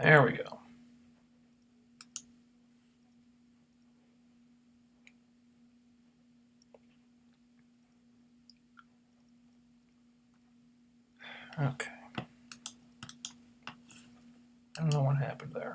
There we go. Okay. I don't know what happened there.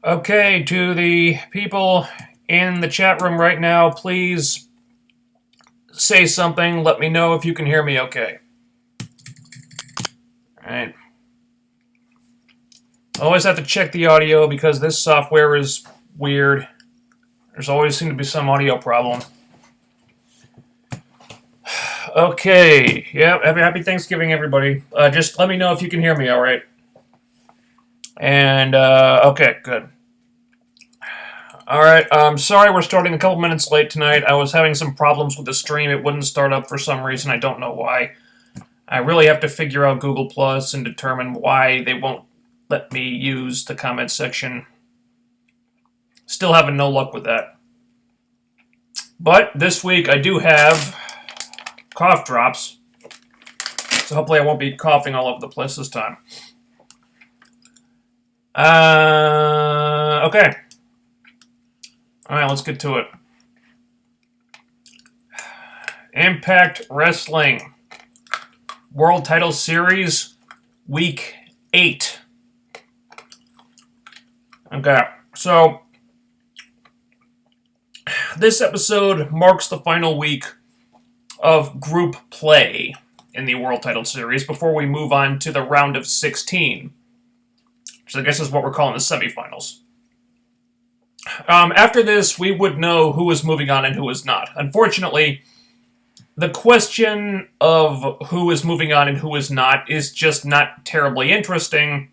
Okay, to the people in the chat room right now, please say something. Let me know if you can hear me okay. Alright. Always have to check the audio because this software is weird. There's always seemed to be some audio problem. Okay, yeah, happy Thanksgiving, everybody. Just let me know if you can hear me, alright? And, okay, good. Alright, sorry we're starting a couple minutes late tonight. I was having some problems with the stream. It wouldn't start up for some reason. I don't know why. I really have to figure out Google Plus and determine why they won't let me use the comment section. Still having no luck with that. But this week I do have cough drops. So hopefully I won't be coughing all over the place this time. Okay. Alright, let's get to it. Impact Wrestling World Title Series, Week 8. Okay, so this episode marks the final week of group play in the World Title Series before we move on to the round of 16, which I guess is what we're calling the semifinals. After this, we would know who was moving on and who was not. Unfortunately, the question of who is moving on and who is not is just not terribly interesting,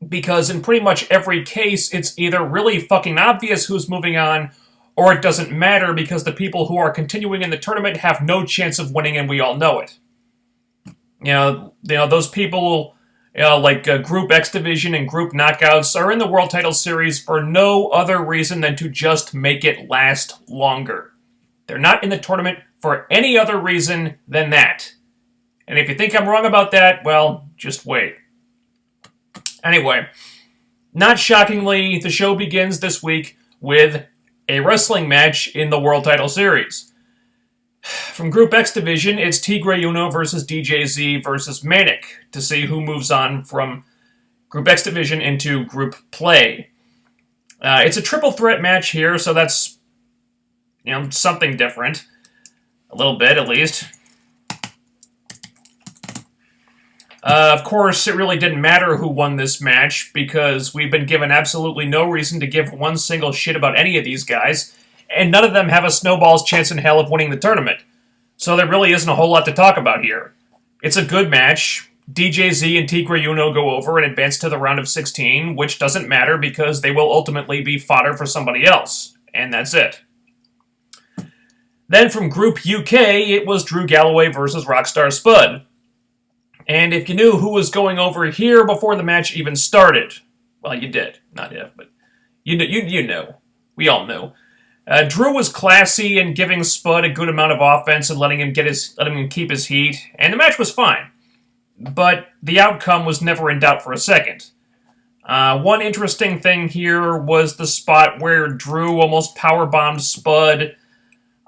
because in pretty much every case, it's either really fucking obvious who's moving on, or it doesn't matter because the people who are continuing in the tournament have no chance of winning and we all know it. You know those people, like Group X Division and Group Knockouts, are in the World Title Series for no other reason than to just make it last longer. They're not in the tournament for any other reason than that. And if you think I'm wrong about that, well, just wait. Anyway, not shockingly, the show begins this week with a wrestling match in the World Title Series. From Group X Division, it's Tigre Uno versus DJZ versus Manic to see who moves on from Group X Division into Group Play. It's a triple threat match here, so that's, something different. A little bit, at least. Of course, it really didn't matter who won this match, because we've been given absolutely no reason to give one single shit about any of these guys, and none of them have a snowball's chance in hell of winning the tournament. So there really isn't a whole lot to talk about here. It's a good match. DJZ and Tigre Uno go over and advance to the round of 16, which doesn't matter because they will ultimately be fodder for somebody else. And that's it. Then from Group UK, it was Drew Galloway versus Rockstar Spud. And if you knew who was going over here before the match even started, well, you did. Not if, but you know. We all knew. Drew was classy and giving Spud a good amount of offense and letting him keep his heat, and the match was fine. But the outcome was never in doubt for a second. One interesting thing here was the spot where Drew almost powerbombed Spud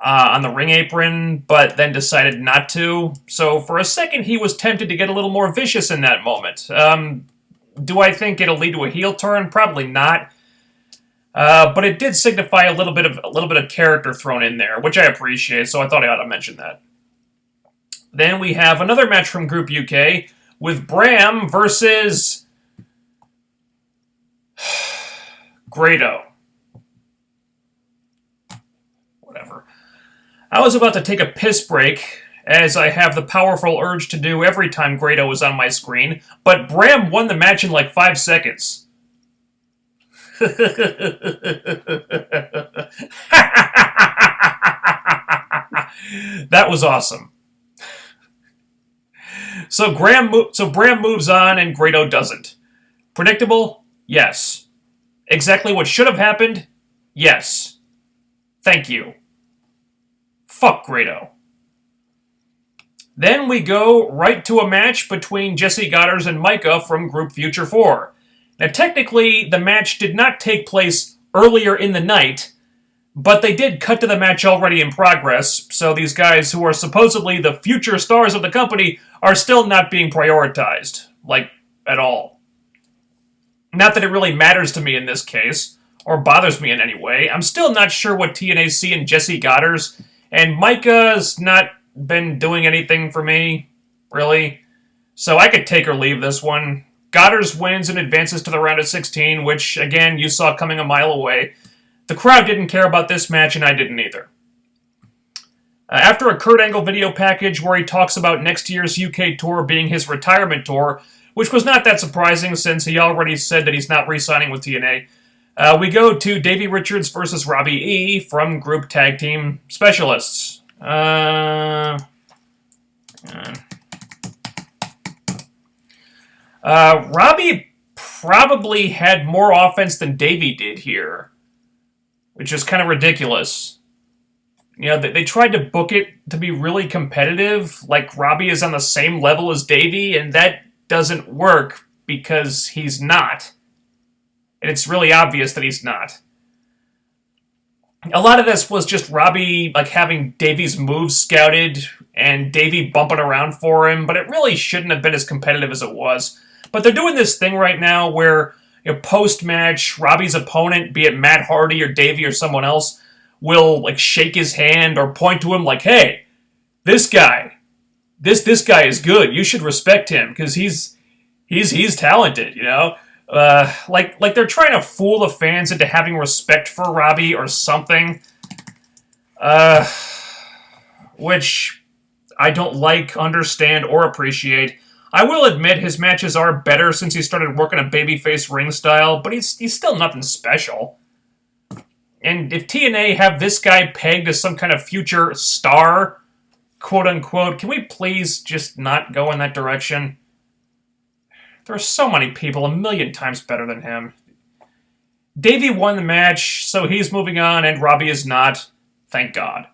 on the ring apron, but then decided not to. So for a second, he was tempted to get a little more vicious in that moment. Do I think it'll lead to a heel turn? Probably not. But it did signify a little bit of character thrown in there, which I appreciate. So I thought I ought to mention that. Then we have another match from Group UK with Bram versus Grado. Whatever. I was about to take a piss break, as I have the powerful urge to do every time Grado is on my screen, but Bram won the match in like 5 seconds. That was awesome. So Bram moves on and Grado doesn't. Predictable? Yes. Exactly what should have happened? Yes. Thank you. Fuck Grado. Then we go right to a match between Jesse Goddard and Micah from Group Future 4. Now, technically, the match did not take place earlier in the night, but they did cut to the match already in progress, so these guys who are supposedly the future stars of the company are still not being prioritized, like, at all. Not that it really matters to me in this case, or bothers me in any way. I'm still not sure what TNA see in Jesse Goddard, and Micah's not been doing anything for me, really. So I could take or leave this one. Goddard wins and advances to the round of 16, which, again, you saw coming a mile away. The crowd didn't care about this match, and I didn't either. After a Kurt Angle video package where he talks about next year's UK tour being his retirement tour, which was not that surprising since he already said that he's not re-signing with TNA, we go to Davey Richards versus Robbie E. from Group Tag Team Specialists. Robbie probably had more offense than Davey did here, which is kind of ridiculous. You know, they tried to book it to be really competitive, like Robbie is on the same level as Davey, and that doesn't work because he's not. And it's really obvious that he's not. A lot of this was just Robbie like having Davey's moves scouted and Davey bumping around for him, but it really shouldn't have been as competitive as it was. But they're doing this thing right now where, you know, post-match, Robbie's opponent, be it Matt Hardy or Davey or someone else, will like shake his hand or point to him like, "Hey, this guy is good. You should respect him because he's talented." You know, like they're trying to fool the fans into having respect for Robbie or something, which I don't like, understand, or appreciate. I will admit his matches are better since he started working a babyface ring style, but he's still nothing special. And if TNA have this guy pegged as some kind of future star, quote-unquote, can we please just not go in that direction? There are so many people a million times better than him. Davey won the match, so he's moving on, and Robbie is not. Thank God.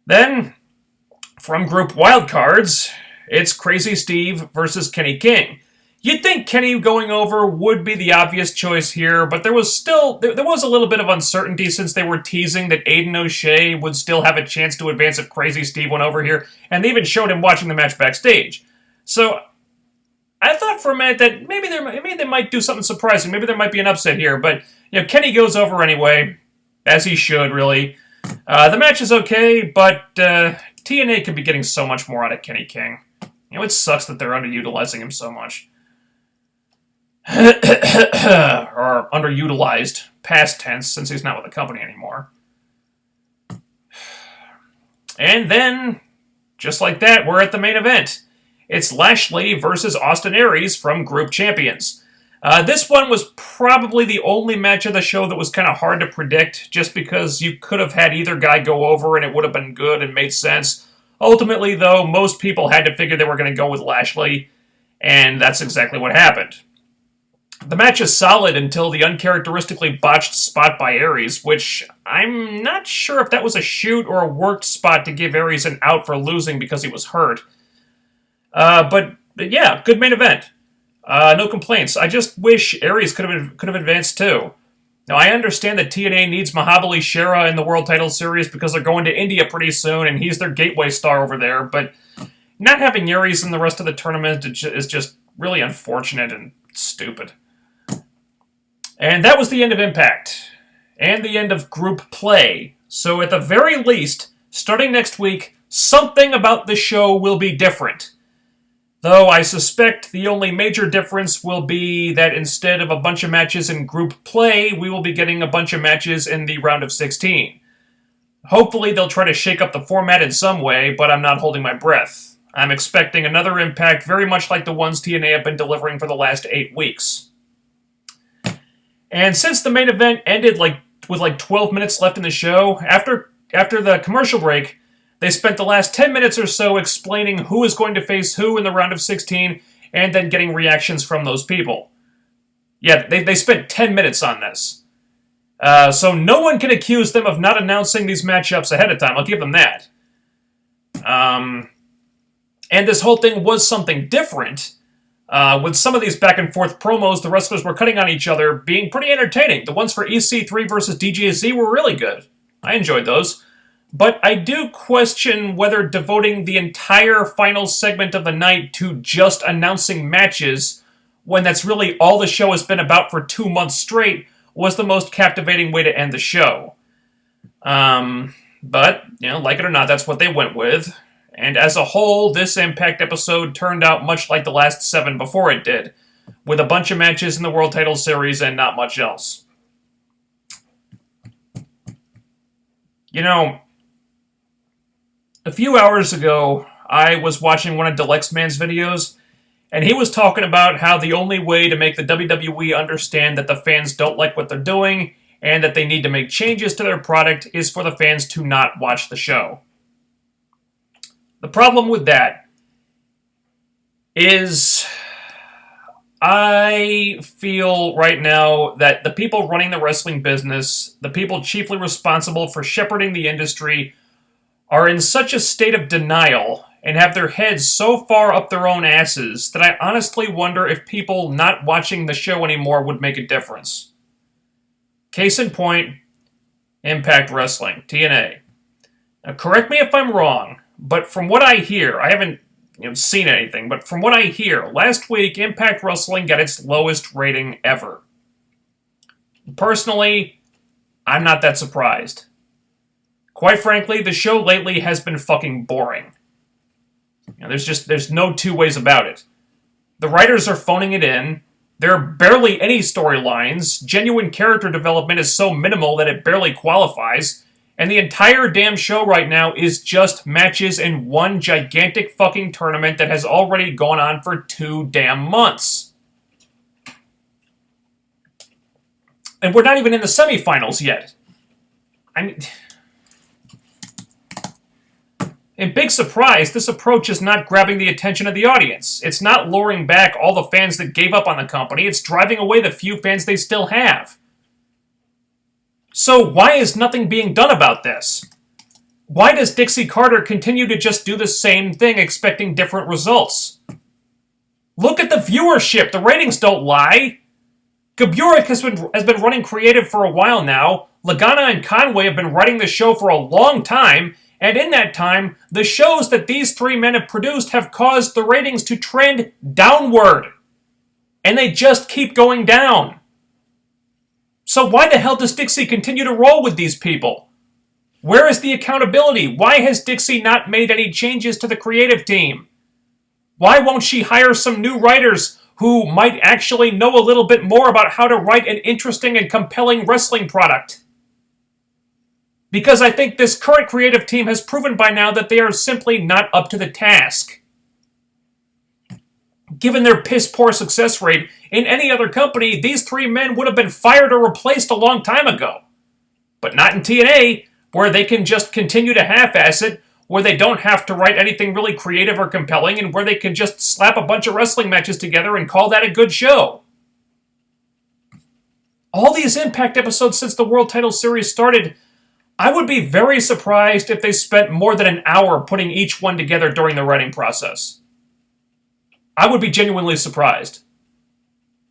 Then, from Group Wildcards, it's Crazy Steve versus Kenny King. You'd think Kenny going over would be the obvious choice here, but there was a little bit of uncertainty since they were teasing that Aiden O'Shea would still have a chance to advance if Crazy Steve went over here, and they even showed him watching the match backstage. So I thought for a minute that maybe they might do something surprising. Maybe there might be an upset here, but you know, Kenny goes over anyway, as he should, really. The match is okay, but TNA could be getting so much more out of Kenny King. You know, it sucks that they're underutilizing him so much. Or underutilized, past tense, since he's not with the company anymore. And then, just like that, we're at the main event. It's Lashley versus Austin Aries from Group Champions. This one was probably the only match of the show that was kind of hard to predict, just because you could have had either guy go over and it would have been good and made sense. Ultimately, though, most people had to figure they were going to go with Lashley, and that's exactly what happened. The match is solid until the uncharacteristically botched spot by Aries, which I'm not sure if that was a shoot or a worked spot to give Aries an out for losing because he was hurt. But yeah, good main event. No complaints. I just wish Aries could have advanced too. Now, I understand that TNA needs Mahabali Shera in the World Title Series because they're going to India pretty soon, and he's their gateway star over there, but not having Aries in the rest of the tournament is just really unfortunate and stupid. And that was the end of Impact, and the end of group play. So at the very least, starting next week, something about the show will be different. Though I suspect the only major difference will be that instead of a bunch of matches in group play, we will be getting a bunch of matches in the round of 16. Hopefully they'll try to shake up the format in some way, but I'm not holding my breath. I'm expecting another Impact very much like the ones TNA have been delivering for the last 8 weeks. And since the main event ended with 12 minutes left in the show, after the commercial break, they spent the last 10 minutes or so explaining who is going to face who in the round of 16, and then getting reactions from those people. Yeah, they spent 10 minutes on this. So no one can accuse them of not announcing these matchups ahead of time, I'll give them that. And this whole thing was something different. With some of these back-and-forth promos, the wrestlers were cutting on each other, being pretty entertaining. The ones for EC3 versus DJZ were really good. I enjoyed those. But I do question whether devoting the entire final segment of the night to just announcing matches, when that's really all the show has been about for 2 months straight, was the most captivating way to end the show. But, like it or not, that's what they went with. And as a whole, this Impact episode turned out much like the last 7 before it did, with a bunch of matches in the World Title Series and not much else. A few hours ago, I was watching one of Delexman's videos, and he was talking about how the only way to make the WWE understand that the fans don't like what they're doing, and that they need to make changes to their product, is for the fans to not watch the show. The problem with that is I feel right now that the people running the wrestling business, the people chiefly responsible for shepherding the industry, are in such a state of denial and have their heads so far up their own asses that I honestly wonder if people not watching the show anymore would make a difference. Case in point, Impact Wrestling, TNA. Now, correct me if I'm wrong, but from what I hear, I haven't seen anything, but from what I hear, last week Impact Wrestling got its lowest rating ever. Personally, I'm not that surprised. Quite frankly, the show lately has been fucking boring. There's no two ways about it. The writers are phoning it in. There are barely any storylines. Genuine character development is so minimal that it barely qualifies. And the entire damn show right now is just matches in one gigantic fucking tournament that has already gone on for 2 damn months. And we're not even in the semifinals yet. In big surprise, this approach is not grabbing the attention of the audience. It's not luring back all the fans that gave up on the company. It's driving away the few fans they still have. So why is nothing being done about this? Why does Dixie Carter continue to just do the same thing expecting different results? Look at the viewership. The ratings don't lie. Gaburik has been running creative for a while now. Lagana and Conway have been writing the show for a long time. And in that time, the shows that these 3 men have produced have caused the ratings to trend downward. And they just keep going down. So why the hell does Dixie continue to roll with these people? Where is the accountability? Why has Dixie not made any changes to the creative team? Why won't she hire some new writers who might actually know a little bit more about how to write an interesting and compelling wrestling product? Because I think this current creative team has proven by now that they are simply not up to the task. Given their piss-poor success rate, in any other company, these 3 men would have been fired or replaced a long time ago. But not in TNA, where they can just continue to half-ass it, where they don't have to write anything really creative or compelling, and where they can just slap a bunch of wrestling matches together and call that a good show. all these Impact episodes since the World Title Series started, I would be very surprised if they spent more than an hour putting each one together during the writing process. I would be genuinely surprised.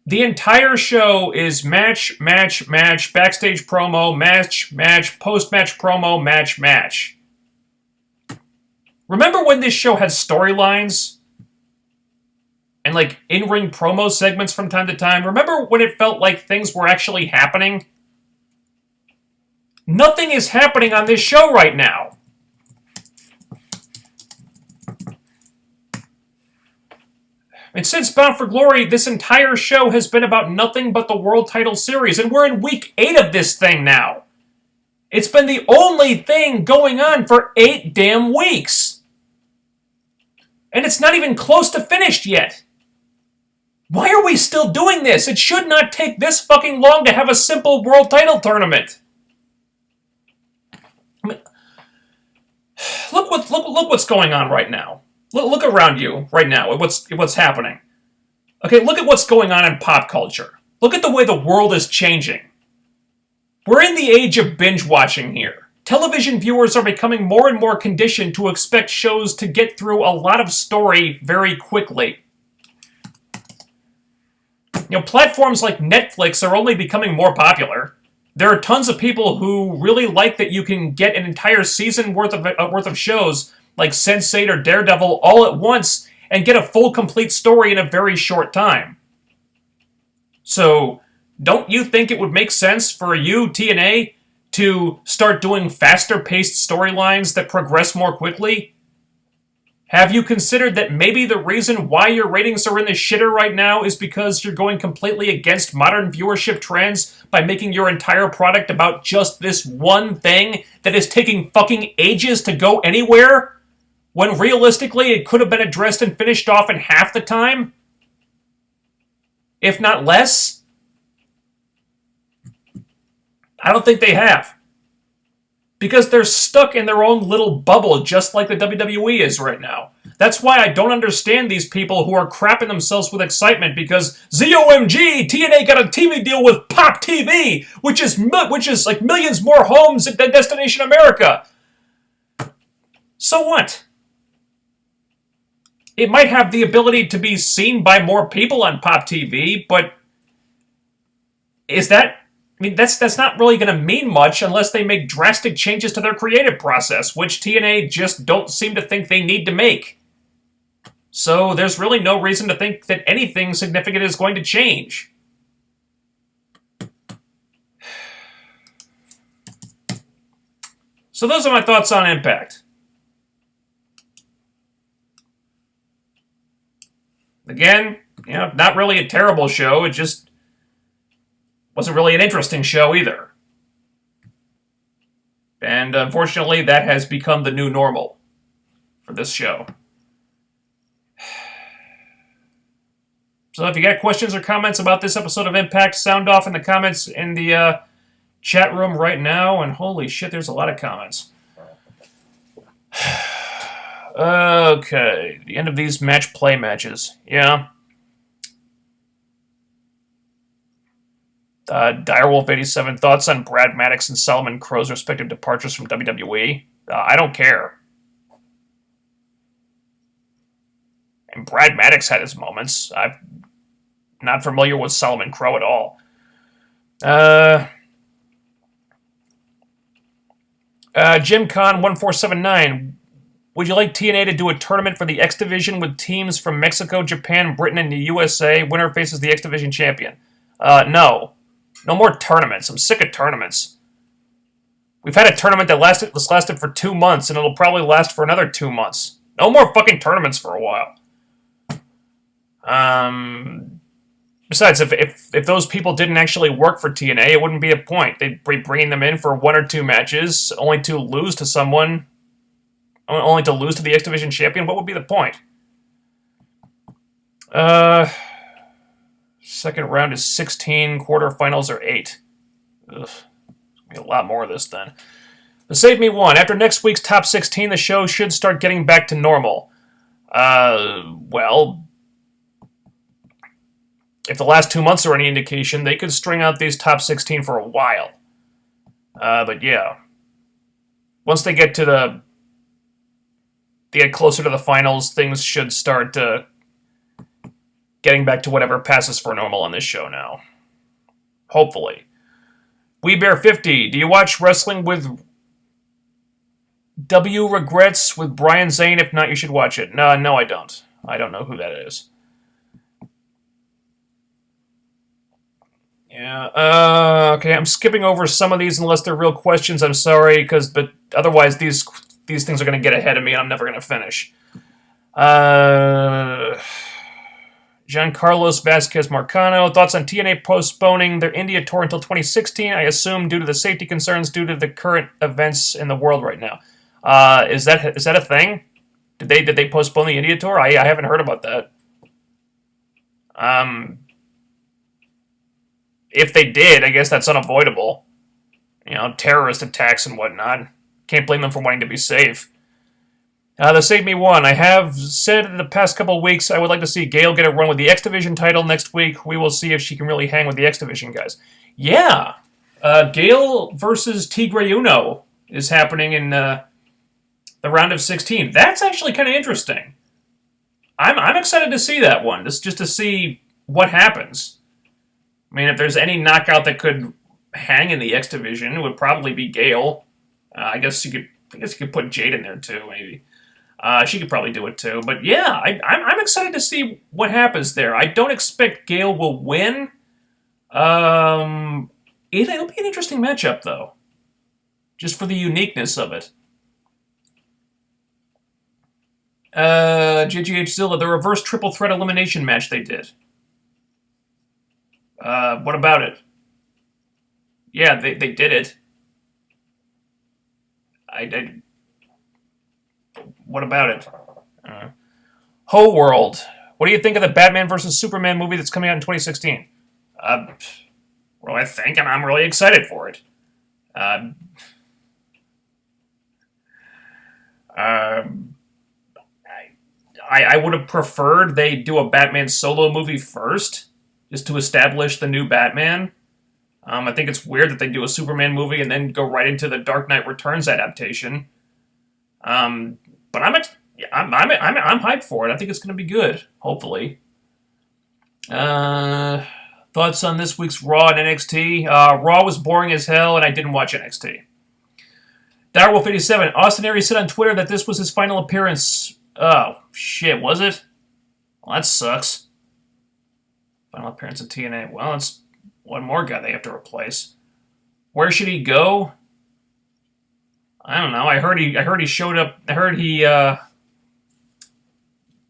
The entire show is match, match, match, backstage promo, match, match, post-match promo, match, match. Remember when this show had storylines? And like in-ring promo segments from time to time? Remember when it felt like things were actually happening? Nothing is happening on this show right now. And since Bound for Glory, this entire show has been about nothing but the World Title Series, and we're in week 8 of this thing now. It's been the only thing going on for 8 damn weeks. And it's not even close to finished yet. Why are we still doing this? It should not take this fucking long to have a simple World Title tournament. I mean, look what's going on right now. Look around you right now at what's happening. Okay, look at what's going on in pop culture. Look at the way the world is changing. We're in the age of binge watching here. Television viewers are becoming more and more conditioned to expect shows to get through a lot of story very quickly. You know, platforms like Netflix are only becoming more popular. There are tons of people who really like that you can get an entire season worth of shows like Sense8 or Daredevil all at once and get a full, complete story in a very short time. So, don't you think it would make sense for you, TNA, to start doing faster-paced storylines that progress more quickly? Have you considered that maybe the reason why your ratings are in the shitter right now is because you're going completely against modern viewership trends by making your entire product about just this one thing that is taking fucking ages to go anywhere? When realistically it could have been addressed and finished off in half the time? If not less? I don't think they have. Because they're stuck in their own little bubble just like the WWE is right now. That's why I don't understand these people who are crapping themselves with excitement because ZOMG, TNA got a TV deal with Pop TV, which is like millions more homes than Destination America. So what? It might have the ability to be seen by more people on Pop TV, but is that... I mean, that's not really going to mean much unless they make drastic changes to their creative process, which TNA just don't seem to think they need to make. So there's really no reason to think that anything significant is going to change. So those are my thoughts on Impact. Again, not really a terrible show, it just wasn't really an interesting show either. And unfortunately, that has become the new normal for this show. So if you got questions or comments about this episode of Impact, sound off in the comments in the chat room right now. And holy shit, there's a lot of comments. Okay, the end of these match play matches. Yeah. Direwolf87, thoughts on Brad Maddox and Solomon Crow's respective departures from WWE? I don't care. And Brad Maddox had his moments. I'm not familiar with Solomon Crow at all. Jim Con 1479. Would you like TNA to do a tournament for the X Division with teams from Mexico, Japan, Britain, and the USA? Winner faces the X Division champion. No. No more tournaments. I'm sick of tournaments. We've had a tournament that lasted for 2 months, and it'll probably last for another 2 months. No more fucking tournaments for a while. Besides, if those people didn't actually work for TNA, it wouldn't be a point. They'd be bringing them in for 1 or 2 matches, only to lose to someone, only to lose to the X Division champion. What would be the point? Second round is 16, quarterfinals are 8. Ugh. Be a lot more of this then. But save me one. After next week's top 16, the show should start getting back to normal. Well, If the last 2 months are any indication, they could string out these top 16 for a while. But yeah, once they get closer to the finals, things should start getting back to whatever passes for normal on this show now. Hopefully. We Bear 50. Do you watch wrestling with W Regrets with Brian Zane? If not, you should watch it. No, I don't. I don't know who that is. Yeah. Okay, I'm skipping over some of these unless they're real questions. I'm sorry, but otherwise these things are going to get ahead of me and I'm never going to finish. Giancarlos Vasquez Marcano. Thoughts on TNA postponing their India tour until 2016? I assume due to the safety concerns due to the current events in the world right now. Is that a thing? Did they postpone the India tour? I haven't heard about that. If they did, I guess that's unavoidable. Terrorist attacks and whatnot. Can't blame them for wanting to be safe. The Save Me one. I have said in the past couple of weeks I would like to see Gail get a run with the X Division title next week. We will see if she can really hang with the X Division guys. Yeah. Gail versus Tigre Uno is happening in the round of 16. That's actually kind of interesting. I'm excited to see that one, just to see what happens. I mean, if there's any knockout that could hang in the X Division, it would probably be Gail. I guess you could put Jade in there too, maybe. She could probably do it too. But yeah, I'm excited to see what happens there. I don't expect Gail will win. It'll be an interesting matchup, though. Just for the uniqueness of it. JGH Zilla, the reverse triple threat elimination match they did. What about it? Yeah, they did it. What about it? Ho World. What do you think of the Batman vs. Superman movie that's coming out in 2016? What do I think? I'm really excited for it. I would have preferred they do a Batman solo movie first, just to establish the new Batman. I think it's weird that they do a Superman movie and then go right into the Dark Knight Returns adaptation. But I'm hyped for it. I think it's going to be good. Hopefully. Thoughts on this week's Raw and NXT? Raw was boring as hell, and I didn't watch NXT. Direwolf 87. Austin Aries said on Twitter that this was his final appearance. Oh shit, was it? Well, that sucks. Final appearance in TNA. Well, it's one more guy they have to replace. Where should he go? I don't know. I heard he showed up. I heard he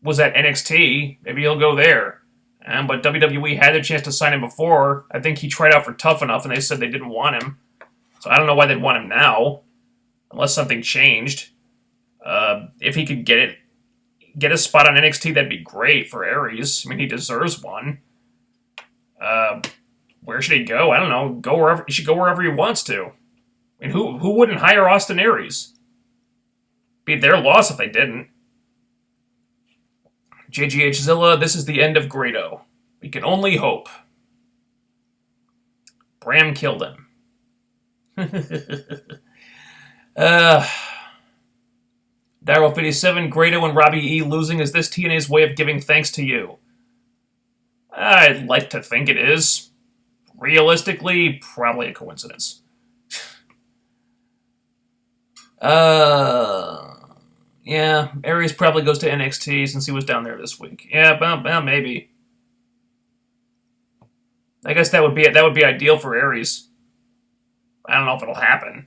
was at NXT. Maybe he'll go there. But WWE had the chance to sign him before. I think he tried out for Tough Enough, and they said they didn't want him. So I don't know why they'd want him now, unless something changed. If he could get a spot on NXT, that'd be great for Aries. I mean, he deserves one. Where should he go? I don't know. He should go wherever he wants to. I mean, who wouldn't hire Austin Aries? Be their loss if they didn't. JGH Zilla, this is the end of Grado. We can only hope. Bram killed him. Daryl 57, Grado and Robbie E losing. Is this TNA's way of giving thanks to you? I'd like to think it is. Realistically, probably a coincidence. Yeah, Aries probably goes to NXT since he was down there this week. Yeah, well, maybe. I guess that would be ideal for Aries. I don't know if it'll happen.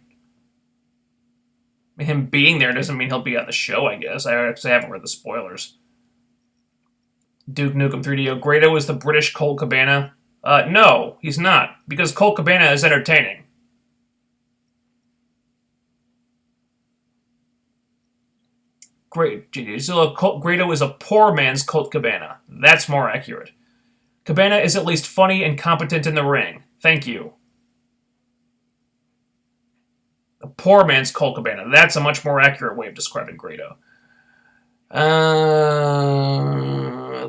Him being there doesn't mean he'll be on the show, I guess. I actually haven't read the spoilers. Duke Nukem 3DO. Grado is the British Colt Cabana. No, he's not, because Colt Cabana is entertaining. Great. Grado is a poor man's Colt Cabana. That's more accurate. Cabana is at least funny and competent in the ring. Thank you. A poor man's Colt Cabana. That's a much more accurate way of describing Grado.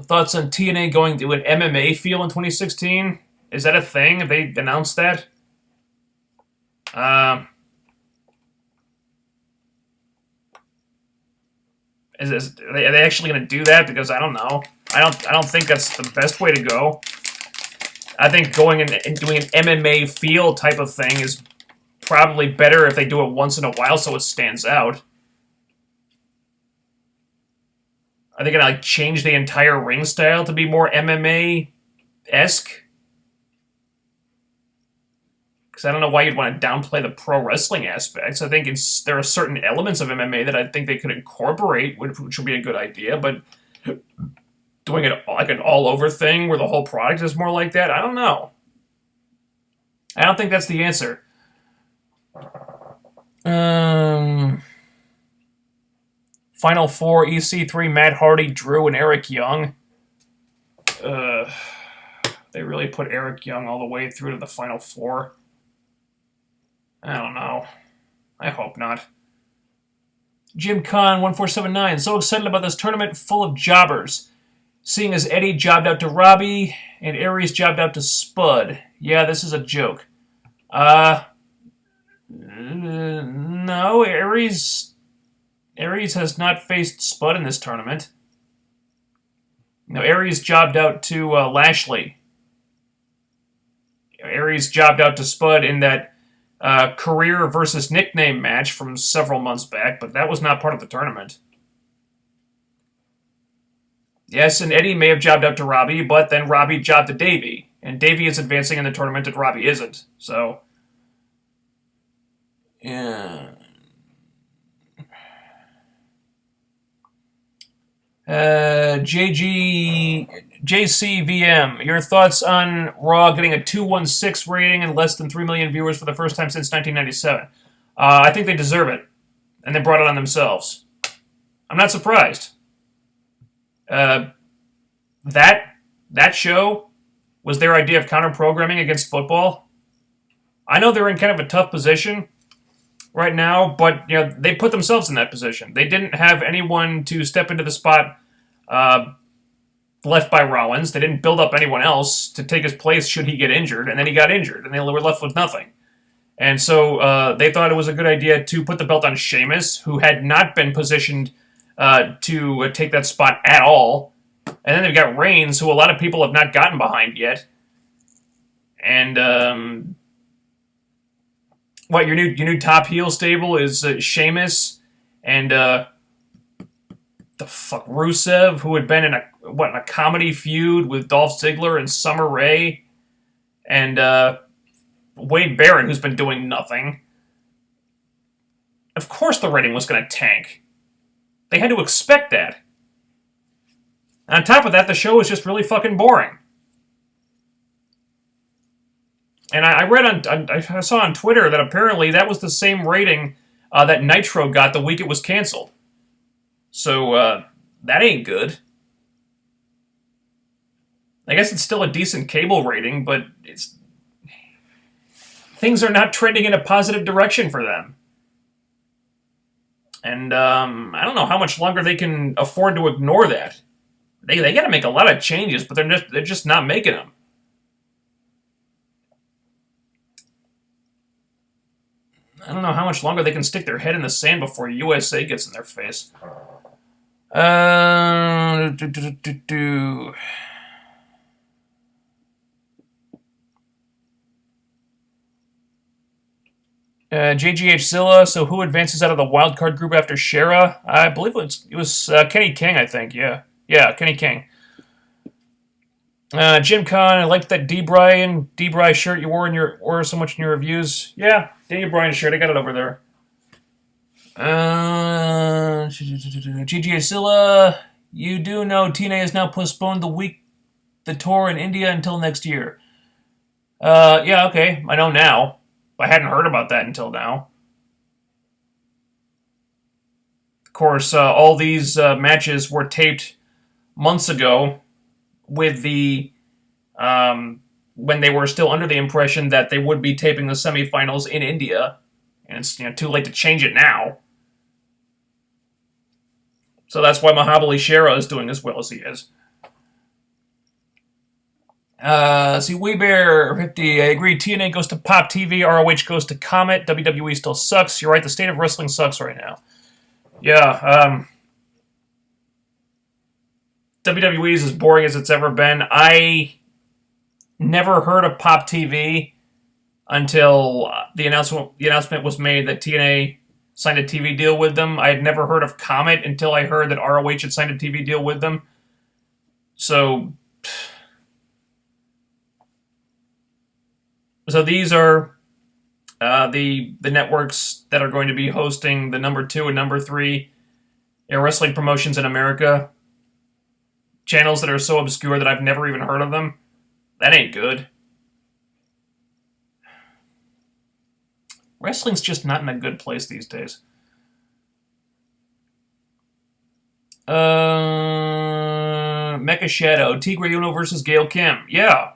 thoughts on TNA going to an MMA feel in 2016? Is that a thing? Have they announced that? Are they actually going to do that? Because I don't know. I don't think that's the best way to go. I think going and doing an MMA feel type of thing is probably better if they do it once in a while so it stands out. Are they going to change the entire ring style to be more MMA-esque? Because I don't know why you'd want to downplay the pro wrestling aspects. I think there are certain elements of MMA that I think they could incorporate, which would be a good idea, but doing it like an all-over thing where the whole product is more like that, I don't know. I don't think that's the answer. Final Four, EC3, Matt Hardy, Drew, and Eric Young. They really put Eric Young all the way through to the Final Four. I don't know. I hope not. Jim Kahn, 1479. So excited about this tournament full of jobbers. Seeing as Eddie jobbed out to Robbie and Aries jobbed out to Spud. Yeah, this is a joke. No, Aries has not faced Spud in this tournament. No, Aries jobbed out to Lashley. Aries jobbed out to Spud in that career versus nickname match from several months back, but that was not part of the tournament. Yes, and Eddie may have jobbed out to Robbie, but then Robbie jobbed to Davey, and Davey is advancing in the tournament and Robbie isn't, so... Yeah... JCVM, your thoughts on Raw getting a 216 rating and less than 3 million viewers for the first time since 1997? I think they deserve it, and they brought it on themselves. I'm not surprised. That show was their idea of counter-programming against football. I know they're in kind of a tough position right now, but they put themselves in that position. They didn't have anyone to step into the spot left by Rollins. They didn't build up anyone else to take his place should he get injured, and then he got injured, and they were left with nothing. And so they thought it was a good idea to put the belt on Sheamus, who had not been positioned to take that spot at all. And then they've got Reigns, who a lot of people have not gotten behind yet. And your new top heel stable is Sheamus and Rusev, who had been in a comedy feud with Dolph Ziggler and Summer Rae, and Wade Barrett, who's been doing nothing. Of course the rating was going to tank. They had to expect that. On top of that, the show was just really fucking boring. And I saw on Twitter that apparently that was the same rating that Nitro got the week it was canceled. So, that ain't good. I guess it's still a decent cable rating, but things are not trending in a positive direction for them. And, I don't know how much longer they can afford to ignore that. They gotta make a lot of changes, but they're just not making them. I don't know how much longer they can stick their head in the sand before USA gets in their face. JGH Zilla, so who advances out of the wildcard group after Shera? I believe it was Kenny King, I think, yeah. Yeah, Kenny King. Jim Kahn, I liked that D. Bryan shirt you wore so much in your reviews. Yeah, Daniel Bryan shirt, I got it over there. GG Silla, you do know TNA has now postponed the tour in India until next year. Yeah, okay, I know now. I hadn't heard about that until now. Of course, all these matches were taped months ago with the when they were still under the impression that they would be taping the semifinals in India, and it's too late to change it now. So that's why Mahabali Shera is doing as well as he is. See, WeBear50, I agree. TNA goes to Pop TV, ROH goes to Comet, WWE still sucks. You're right, the state of wrestling sucks right now. Yeah, WWE is as boring as it's ever been. I never heard of Pop TV until the announcement was made that TNA signed a TV deal with them. I had never heard of Comet until I heard that ROH had signed a TV deal with them. So these are the networks that are going to be hosting the number 2 and number 3 wrestling promotions in America. Channels that are so obscure that I've never even heard of them. That ain't good. Wrestling's just not in a good place these days. Mecha Shadow, Tigre Uno versus Gail Kim. Yeah.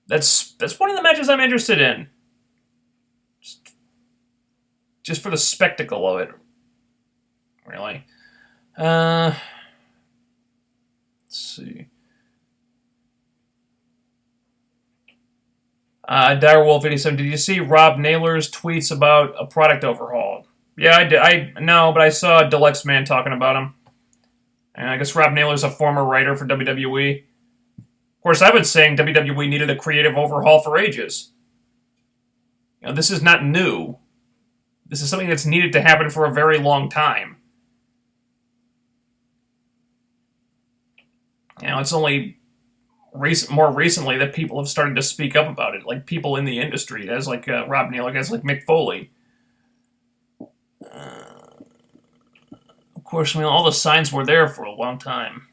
That's one of the matches I'm interested in. Just for the spectacle of it. Really. Let's see. Direwolf87, did you see Rob Naylor's tweets about a product overhaul? Yeah, I did. No, but I saw Deluxe Man talking about him. And I guess Rob Naylor's a former writer for WWE. Of course, I've been saying WWE needed a creative overhaul for ages. This is not new. This is something that's needed to happen for a very long time. It's only more recently that people have started to speak up about it, like people in the industry, guys like Rob Naylor, guys like Mick Foley. Of course, all the signs were there for a long time.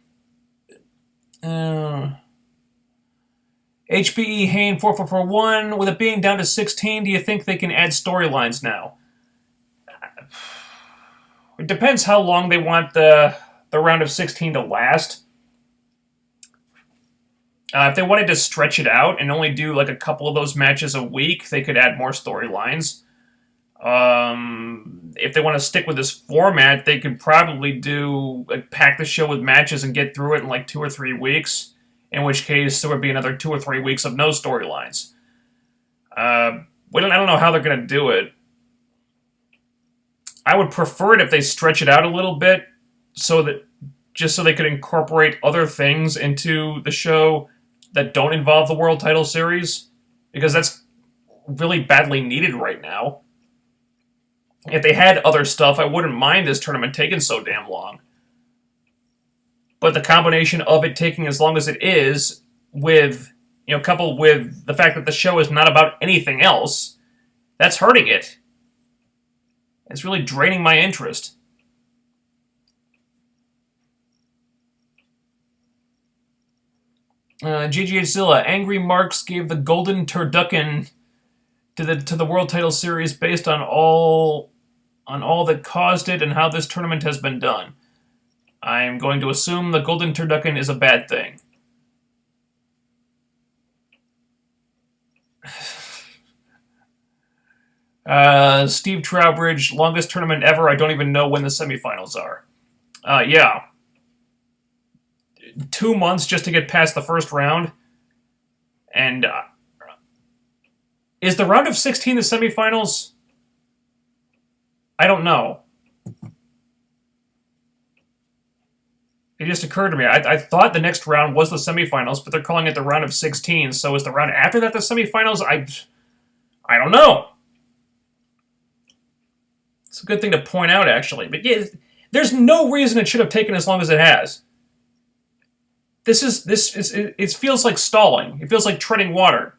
HPE Hain 4441, with it being down to 16, do you think they can add storylines now? It depends how long they want the round of 16 to last. If they wanted to stretch it out and only do like a couple of those matches a week, they could add more storylines. If they want to stick with this format, they could probably pack the show with matches and get through it in like 2 or 3 weeks. In which case, there would be another 2 or 3 weeks of no storylines. I don't know how they're going to do it. I would prefer it if they stretch it out a little bit, so they could incorporate other things into the show that don't involve the World Title Series, because that's really badly needed right now. If they had other stuff, I wouldn't mind this tournament taking so damn long. But the combination of it taking as long as it is, coupled with the fact that the show is not about anything else, that's hurting it. It's really draining my interest. GGH Zilla, Angry Marks gave the Golden Turducken to the World Title Series based on all that caused it and how this tournament has been done. I'm going to assume the Golden Turducken is a bad thing. Steve Trowbridge, longest tournament ever. I don't even know when the semifinals are. Yeah. 2 months just to get past the first round. And is the round of 16 the semifinals? I don't know. It just occurred to me. I thought the next round was the semifinals, but they're calling it the round of 16. So is the round after that the semifinals? I don't know. It's a good thing to point out, actually. But yeah, there's no reason it should have taken as long as it has. It feels like stalling. It feels like treading water.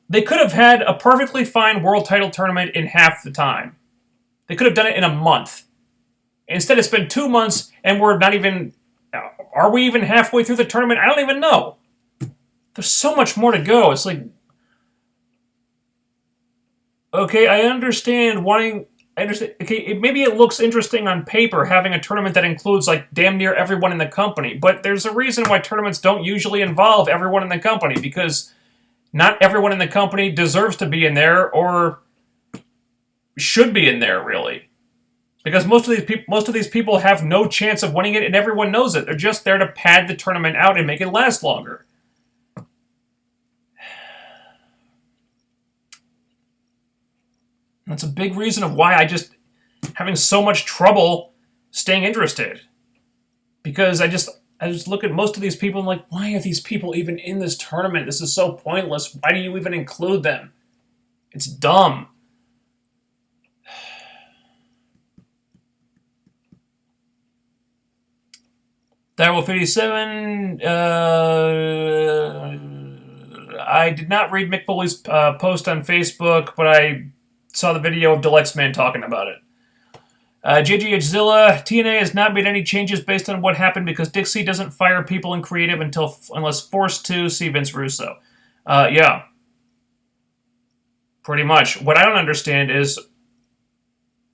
They could have had a perfectly fine world title tournament in half the time. They could have done it in a month. Instead, it's been 2 months, and we're not even... Are we even halfway through the tournament? I don't even know. There's so much more to go. It's like... Okay, I understand wanting... Okay, maybe it looks interesting on paper, having a tournament that includes, like, damn near everyone in the company. But there's a reason why tournaments don't usually involve everyone in the company, because not everyone in the company deserves to be in there, or should be in there, really. Because most of these people have no chance of winning it, and everyone knows it. They're just there to pad the tournament out and make it last longer. That's a big reason of why I just having so much trouble staying interested. Because I just look at most of these people and I'm like, why are these people even in this tournament? This is so pointless. Why do you even include them? It's dumb. Direwolf 87, I did not read Mick Foley's post on Facebook, but I saw the video of Deluxe Man talking about it. JGH Zilla, TNA has not made any changes based on what happened because Dixie doesn't fire people in creative unless forced to. See Vince Russo. Yeah. Pretty much. What I don't understand is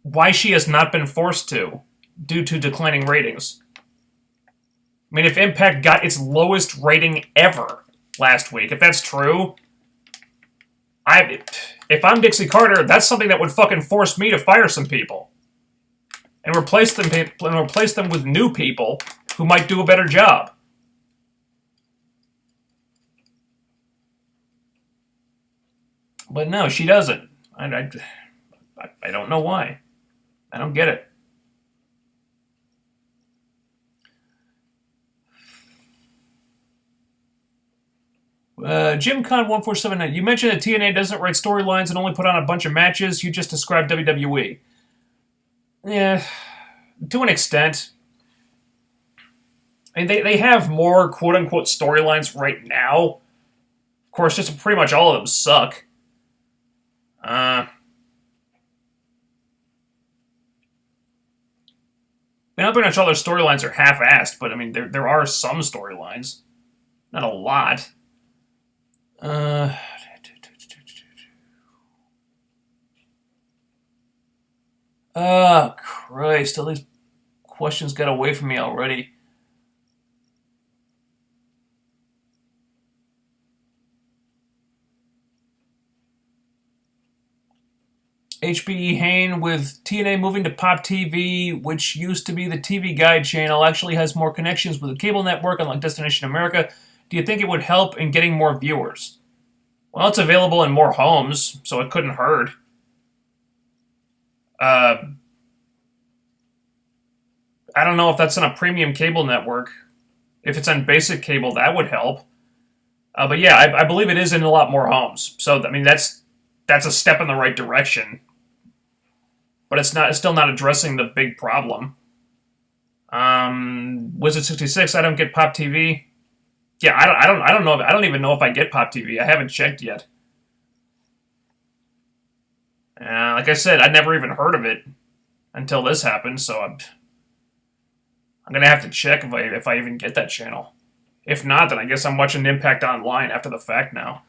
why she has not been forced to due to declining ratings. I mean, if Impact got its lowest rating ever last week, if that's true, if I'm Dixie Carter, that's something that would fucking force me to fire some people and replace them with new people who might do a better job. But no, she doesn't. I don't know why. I don't get it. JimCon1479, you mentioned that TNA doesn't write storylines and only put on a bunch of matches. You just described WWE. Yeah, to an extent. I mean, they have more quote-unquote storylines right now. Of course, just pretty much all of them suck. I mean, pretty much all their storylines are half-assed, but I mean, there are some storylines. Not a lot. Oh, Christ. All these questions got away from me already. HBE Hain, with TNA moving to Pop TV, which used to be the TV Guide channel, actually has more connections with the cable network, unlike Destination America. Do you think it would help in getting more viewers? Well, it's available in more homes, so it couldn't hurt. I don't know if that's on a premium cable network. If it's on basic cable, that would help. But yeah, I believe it is in a lot more homes. So, I mean, that's a step in the right direction. But it's still not addressing the big problem. Wizard66, I don't get Pop TV. Yeah, I don't know. I don't even know if I get Pop TV. I haven't checked yet. Like I said, I'd never even heard of it until this happened. So I'm gonna have to check if I even get that channel. If not, then I guess I'm watching Impact Online after the fact now.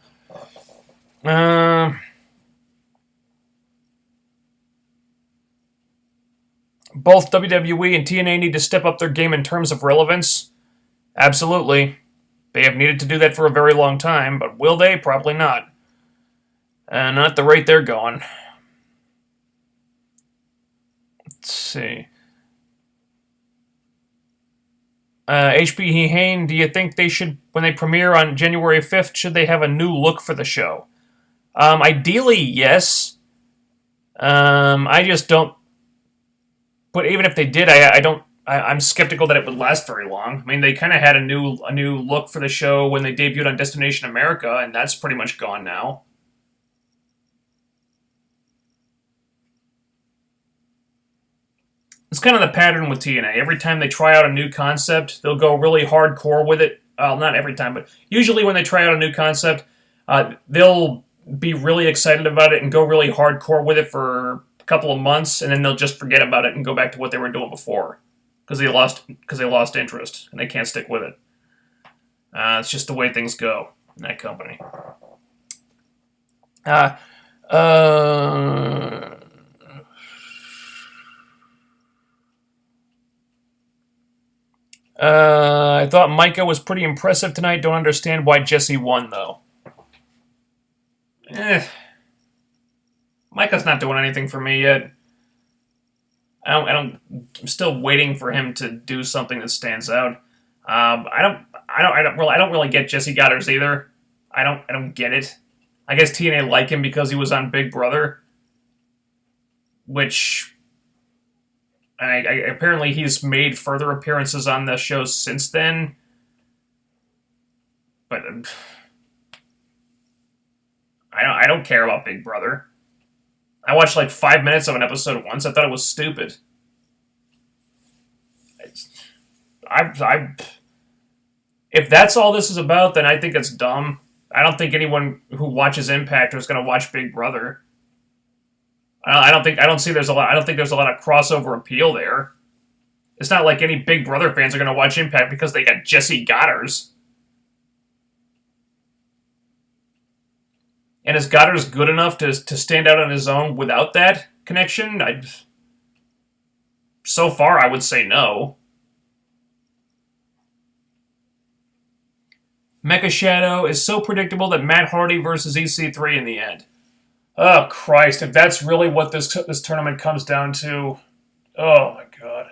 Both WWE and TNA need to step up their game in terms of relevance. Absolutely. They have needed to do that for a very long time, but will they? Probably not. Not at the rate they're going. Let's see. HB Hain, do you think they should, when they premiere on January 5th, should they have a new look for the show? Ideally, yes. I just don't. But even if they did, I'm skeptical that it would last very long. I mean, they kind of had a new look for the show when they debuted on Destination America, and that's pretty much gone now. It's kind of the pattern with TNA. Every time they try out a new concept, they'll go really hardcore with it. Well, not every time, but usually when they try out a new concept, they'll be really excited about it and go really hardcore with it for a couple of months, and then they'll just forget about it and go back to what they were doing before because they lost interest and they can't stick with it. It's just the way things go in that company. I thought Micah was pretty impressive tonight. Don't understand why Jesse won, though. Micah's not doing anything for me yet. I'm still waiting for him to do something that stands out. I don't really get Jesse Goddard's either. I don't get it. I guess TNA like him because he was on Big Brother. which apparently he's made further appearances on the show since then. But I don't care about Big Brother. I watched like 5 minutes of an episode once. I thought it was stupid. If that's all this is about, then I think it's dumb. I don't think anyone who watches Impact is going to watch Big Brother. I don't think there's a lot of crossover appeal there. It's not like any Big Brother fans are going to watch Impact because they got Jesse Goddard's. And is Goddard's good enough to stand out on his own without that connection? So far, I would say no. Mecha Shadow is so predictable that Matt Hardy versus EC3 in the end. Oh, Christ. If that's really what this tournament comes down to, oh, my God.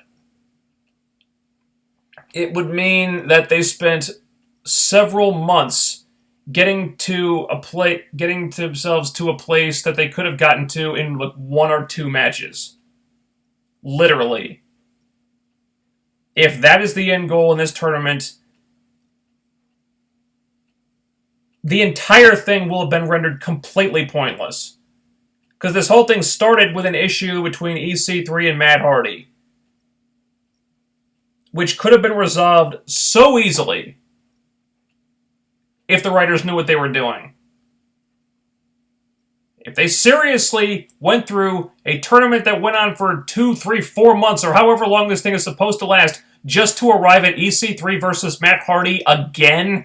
It would mean that they spent several months getting themselves to a place that they could have gotten to in like 1 or 2 matches. Literally. If that is the end goal in this tournament, the entire thing will have been rendered completely pointless. Because this whole thing started with an issue between EC3 and Matt Hardy, which could have been resolved so easily if the writers knew what they were doing. If they seriously went through a tournament that went on for 2, 3, 4 months, or however long this thing is supposed to last, just to arrive at EC3 versus Matt Hardy again,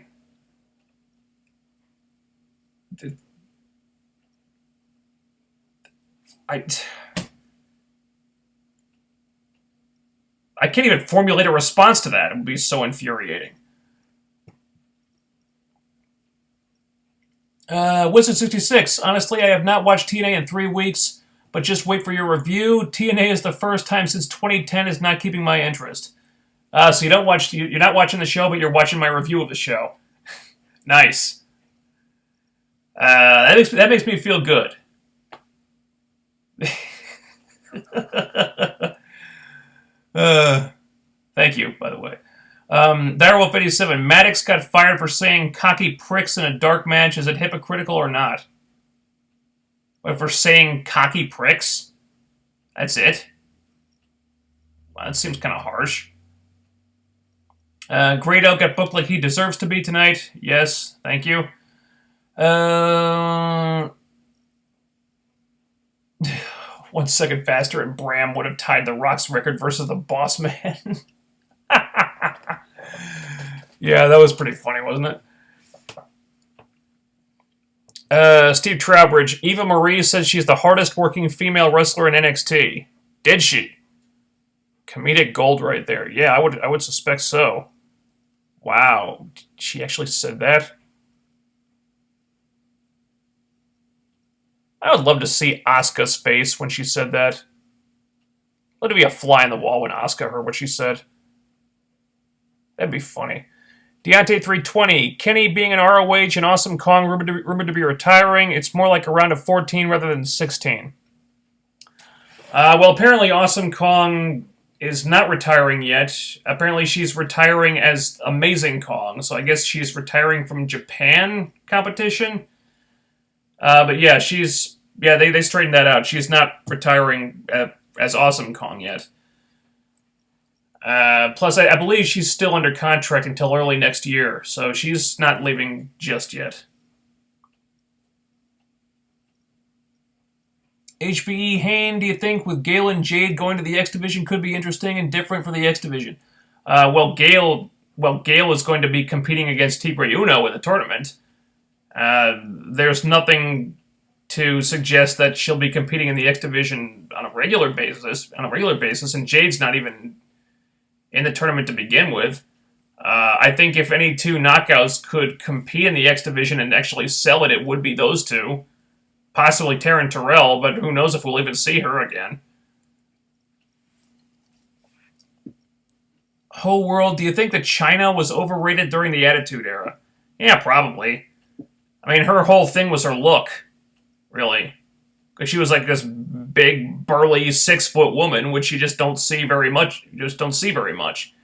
I can't even formulate a response to that. It would be so infuriating. Wizard66. Honestly, I have not watched TNA in 3 weeks, but just wait for your review. TNA is the first time since 2010 is not keeping my interest. So you're not watching the show, but you're watching my review of the show. Nice. That makes me feel good. Thank you, by the way. Direwolf 87. Maddox got fired for saying cocky pricks in a dark match. Is it hypocritical or not? But for saying cocky pricks? That's it? Well, that seems kind of harsh. Grado got booked like he deserves to be tonight. Yes, thank you. 1 second faster and Bram would have tied The Rock's record versus the Boss Man. Yeah, that was pretty funny, wasn't it? Steve Trowbridge. Eva Marie says she's the hardest working female wrestler in NXT. Did she? Comedic gold right there. Yeah, I would suspect so. Wow. She actually said that? I would love to see Asuka's face when she said that. Let it be a fly in the wall when Asuka heard what she said. That'd be funny. Deontay 320. Kenny being an ROH and Awesome Kong rumored to be retiring. It's more like a round of 14 rather than 16. Well, apparently Awesome Kong is not retiring yet. Apparently she's retiring as Amazing Kong. So I guess she's retiring from Japan competition. But yeah, they straightened that out. She's not retiring as Awesome Kong yet. Plus, I believe she's still under contract until early next year, so she's not leaving just yet. HBE Hain, do you think with Gale and Jade going to the X Division could be interesting and different for the X Division? Well, Gale is going to be competing against Tigre Uno in the tournament. There's nothing to suggest that she'll be competing in the X Division on a regular basis, and Jade's not even in the tournament to begin with. I think if any 2 knockouts could compete in the X Division and actually sell it, it would be those 2. Possibly Taryn Terrell, but who knows if we'll even see her again. Whole World, do you think that China was overrated during the Attitude Era? Yeah, probably. I mean, her whole thing was her look, really. Because she was like this big, burly, 6-foot woman, which you just don't see very much. You just don't see very much.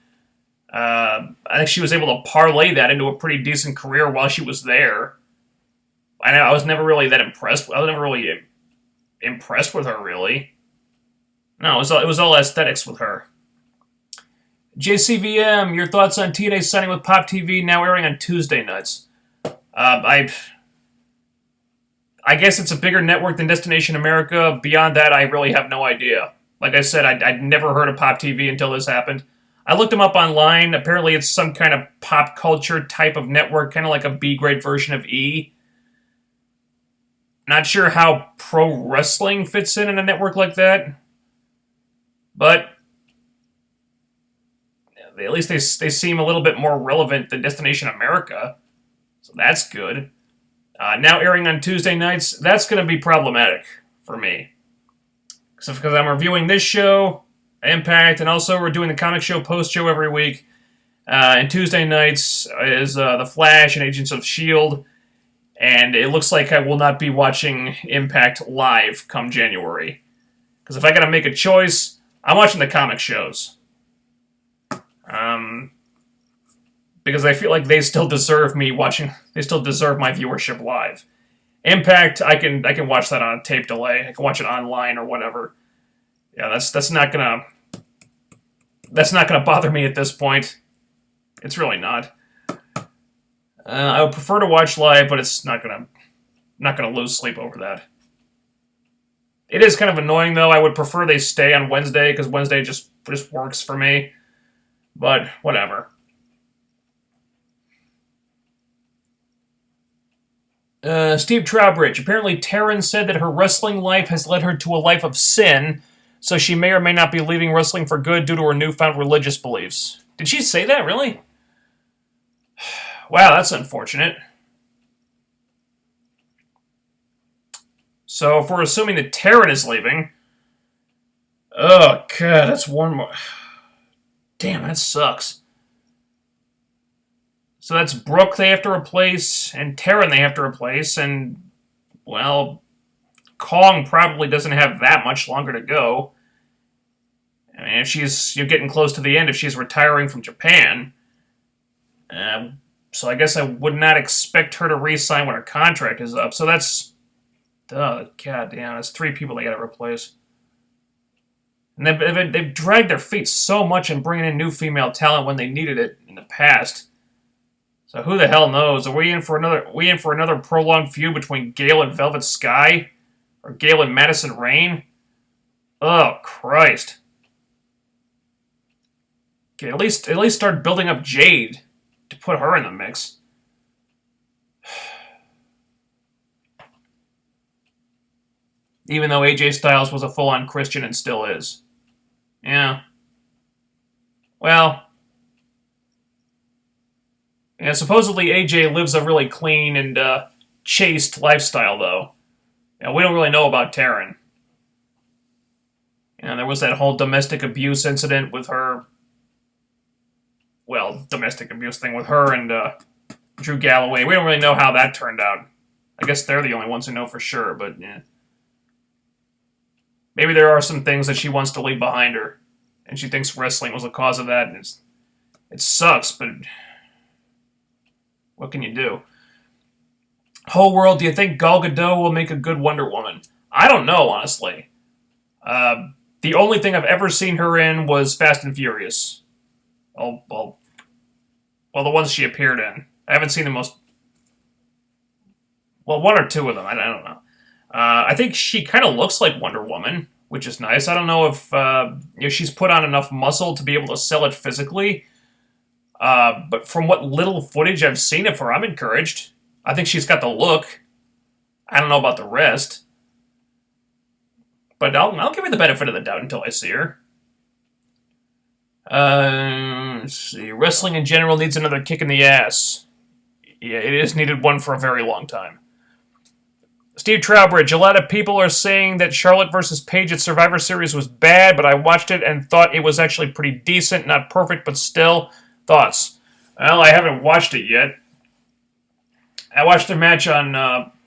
I think she was able to parlay that into a pretty decent career while she was there. I was never really that impressed. I was never really impressed with her, really. No, it was all aesthetics with her. JCVM, your thoughts on TNA signing with Pop TV now airing on Tuesday nights? I guess it's a bigger network than Destination America. Beyond that, I really have no idea. Like I said, I'd never heard of Pop TV until this happened. I looked them up online. Apparently, it's some kind of pop culture type of network, kind of like a B-grade version of E! Not sure how pro wrestling fits in a network like that. But at least they seem a little bit more relevant than Destination America. So that's good. Now airing on Tuesday nights, that's going to be problematic for me. Because I'm reviewing this show, Impact, and also we're doing the comic show post-show every week. And Tuesday nights is The Flash and Agents of S.H.I.E.L.D., and it looks like I will not be watching Impact live come January. Because if I gotta make a choice, I'm watching the comic shows. Because I feel like they still deserve me watching. They still deserve my viewership live. Impact, I can watch that on a tape delay. I can watch it online or whatever. Yeah, that's not gonna bother me at this point. It's really not. I would prefer to watch live, but it's not gonna lose sleep over that. It is kind of annoying though. I would prefer they stay on Wednesday because Wednesday just works for me. But whatever. Steve Trowbridge. Apparently, Taryn said that her wrestling life has led her to a life of sin, so she may or may not be leaving wrestling for good due to her newfound religious beliefs. Did she say that, really? Wow, that's unfortunate. So, if we're assuming that Taryn is leaving... Oh, God, that's one more... Damn, that sucks. So that's Brooke they have to replace, and Taryn they have to replace, and, well, Kong probably doesn't have that much longer to go. I mean, if you're getting close to the end, if she's retiring from Japan, so I guess I would not expect her to re-sign when her contract is up. So that's, God damn, that's 3 people they gotta replace. And they've dragged their feet so much in bringing in new female talent when they needed it in the past. So who the hell knows? Are we in for another prolonged feud between Gale and Velvet Sky? Or Gale and Madison Rayne? Oh, Christ. Okay, at least start building up Jade to put her in the mix. Even though AJ Styles was a full-on Christian and still is. Yeah. Well. Yeah, supposedly AJ lives a really clean and chaste lifestyle, though. Yeah, we don't really know about Taryn. And there was that whole domestic abuse incident with her. Well, domestic abuse thing with her and Drew Galloway. We don't really know how that turned out. I guess they're the only ones who know for sure, but yeah. Maybe there are some things that she wants to leave behind her, and she thinks wrestling was the cause of that, and it sucks, but what can you do? Whole World, do you think Gal Gadot will make a good Wonder Woman? I don't know, honestly. The only thing I've ever seen her in was Fast and Furious. Well, the ones she appeared in. I haven't seen the most... Well, 1 or 2 of them. I don't know. I think she kind of looks like Wonder Woman, which is nice. I don't know if she's put on enough muscle to be able to sell it physically. But from what little footage I've seen of her, I'm encouraged. I think she's got the look. I don't know about the rest. But I'll give her the benefit of the doubt until I see her. Let's see. Wrestling in general needs another kick in the ass. Yeah, it has needed one for a very long time. Steve Trowbridge, a lot of people are saying that Charlotte vs. Paige at Survivor Series was bad, but I watched it and thought it was actually pretty decent, not perfect, but still. Thoughts? Well, I haven't watched it yet. I watched the match on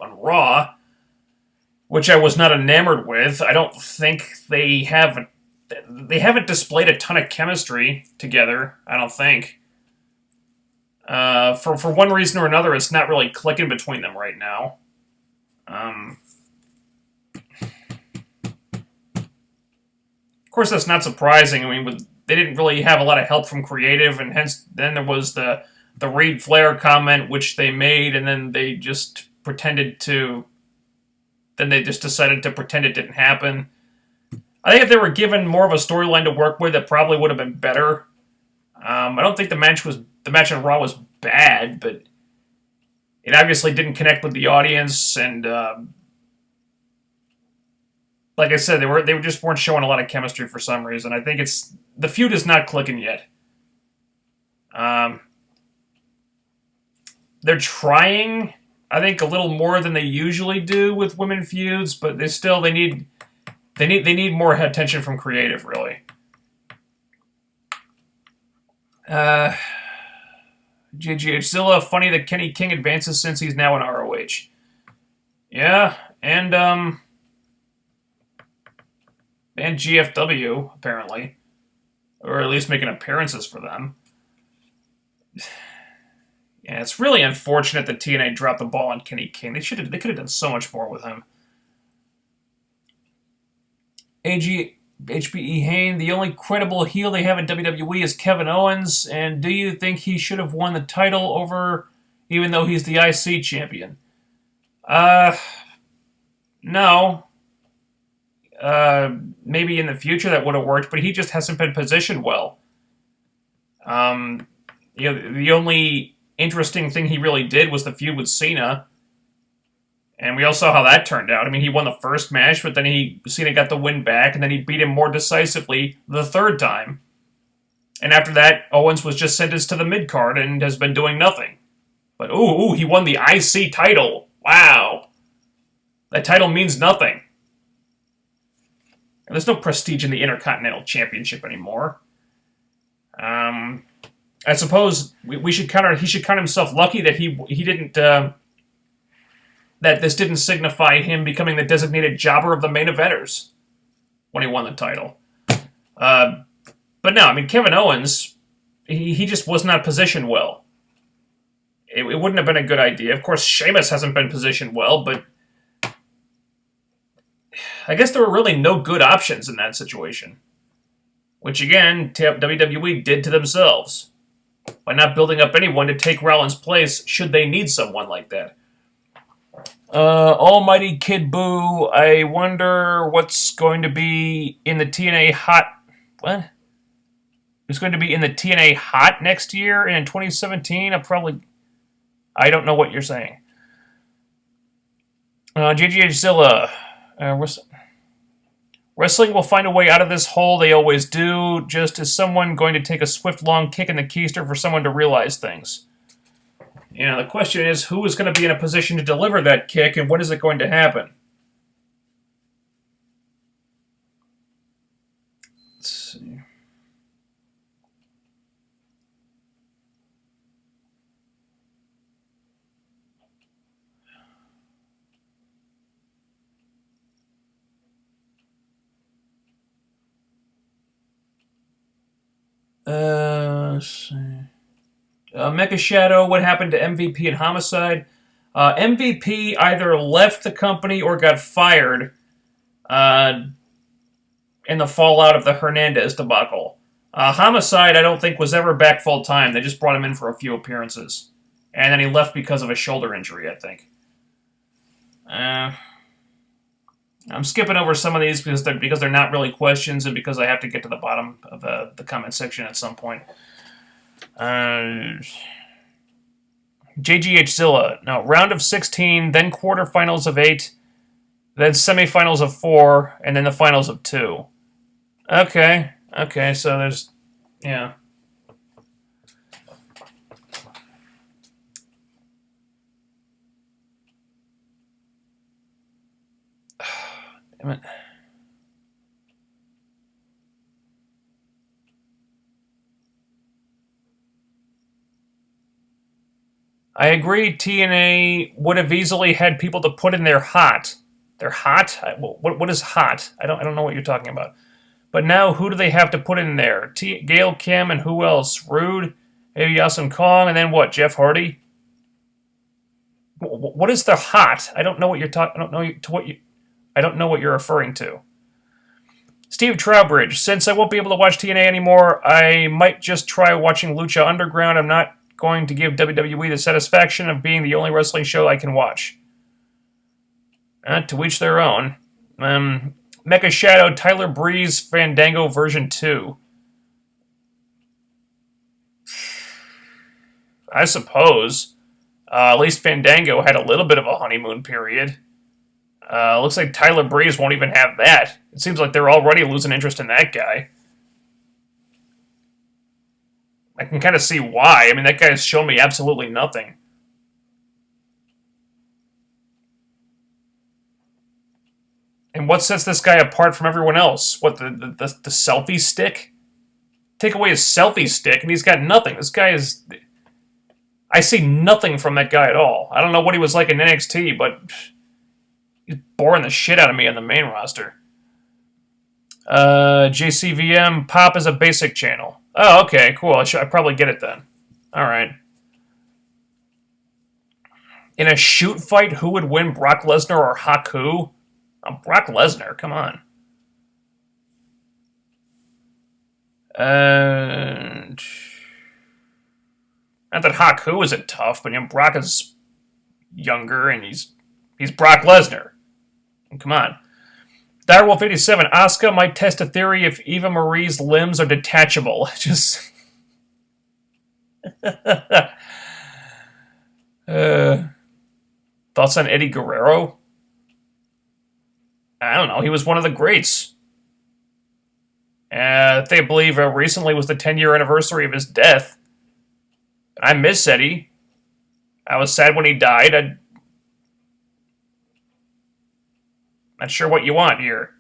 Raw, which I was not enamored with. I don't think they haven't displayed a ton of chemistry together. I don't think. For one reason or another, it's not really clicking between them right now. Of course, that's not surprising. I mean, they didn't really have a lot of help from creative, and hence then there was the Reed Flair comment, which they made, and then they just pretended to. Then they just decided to pretend it didn't happen. I think if they were given more of a storyline to work with, it probably would have been better. I don't think the match on Raw was bad, but it obviously didn't connect with the audience, and like I said, they just weren't showing a lot of chemistry for some reason. I think the feud is not clicking yet. They're trying, I think, a little more than they usually do with women feuds, but they need more attention from creative, really. JGH Zilla, funny that Kenny King advances since he's now in ROH. Yeah, and GFW, apparently. Or at least making appearances for them. Yeah, it's really unfortunate that TNA dropped the ball on Kenny King. They could have done so much more with him. HBE Hayne, the only credible heel they have in WWE is Kevin Owens, and do you think he should have won the title over, even though he's the IC champion? No. Maybe in the future that would have worked, but he just hasn't been positioned well. The only interesting thing he really did was the feud with Cena. And we all saw how that turned out. I mean, he won the first match, but then Cena got the win back, and then he beat him more decisively the third time. And after that, Owens was just sentenced to the mid-card and has been doing nothing. But, he won the IC title. Wow. That title means nothing. And there's no prestige in the Intercontinental Championship anymore. I suppose he should count himself lucky that he didn't... that this didn't signify him becoming the designated jobber of the main eventers when he won the title. But no, I mean, Kevin Owens, he just was not positioned well. It wouldn't have been a good idea. Of course, Sheamus hasn't been positioned well, but I guess there were really no good options in that situation. Which, again, WWE did to themselves by not building up anyone to take Rollins' place should they need someone like that. Almighty Kid Boo, I wonder what's going to be in the TNA Hot... What? Who's going to be in the TNA Hot next year and in 2017? I don't know what you're saying. JGH Zilla, wrestling will find a way out of this hole, they always do. Just is someone going to take a swift, long kick in the keister for someone to realize things? The question is, who is going to be in a position to deliver that kick, and when is it going to happen? Let's see. Let's see. Mecha Shadow, what happened to MVP and Homicide? MVP either left the company or got fired in the fallout of the Hernandez debacle. Homicide, I don't think, was ever back full-time. They just brought him in for a few appearances. And then he left because of a shoulder injury, I think. I'm skipping over some of these because they're not really questions and because I have to get to the bottom of the comment section at some point. JGH Zilla. Now, round of 16, then quarterfinals of 8, then semifinals of 4, and then the finals of 2. Okay, so there's... Yeah. Damn it. I agree TNA would have easily had people to put in their They're hot? What is hot? I don't know what you're talking about. But now, who do they have to put in there? Gail Kim and who else? Rude, maybe Awesome Kong, and then what? Jeff Hardy? What is the hot? I don't know what you're talking. I don't know what you're referring to. Steve Trowbridge. Since I won't be able to watch TNA anymore, I might just try watching Lucha Underground. I'm not going to give WWE the satisfaction of being the only wrestling show I can watch. To each their own. Mecha Shadow, Tyler Breeze, Fandango version 2. I suppose. At least Fandango had a little bit of a honeymoon period. Looks like Tyler Breeze won't even have that. It seems like they're already losing interest in that guy. I can kind of see why. I mean, that guy's shown me absolutely nothing. And what sets this guy apart from everyone else? What, the selfie stick? Take away his selfie stick and he's got nothing. This guy is... I see nothing from that guy at all. I don't know what he was like in NXT, but... he's boring the shit out of me on the main roster. JCVM, Pop is a basic channel. Oh, okay, cool. I probably get it then. Alright. In a shoot fight, who would win, Brock Lesnar or Haku? Brock Lesnar, come on. Not that Haku isn't tough, but Brock is younger and he's Brock Lesnar. Come on. Direwolf 87, Asuka might test a theory if Eva Marie's limbs are detachable. Just thoughts on Eddie Guerrero? I don't know. He was one of the greats. They believe recently was the 10-year anniversary of his death. I miss Eddie. I was sad when he died. I'm not sure what you want here.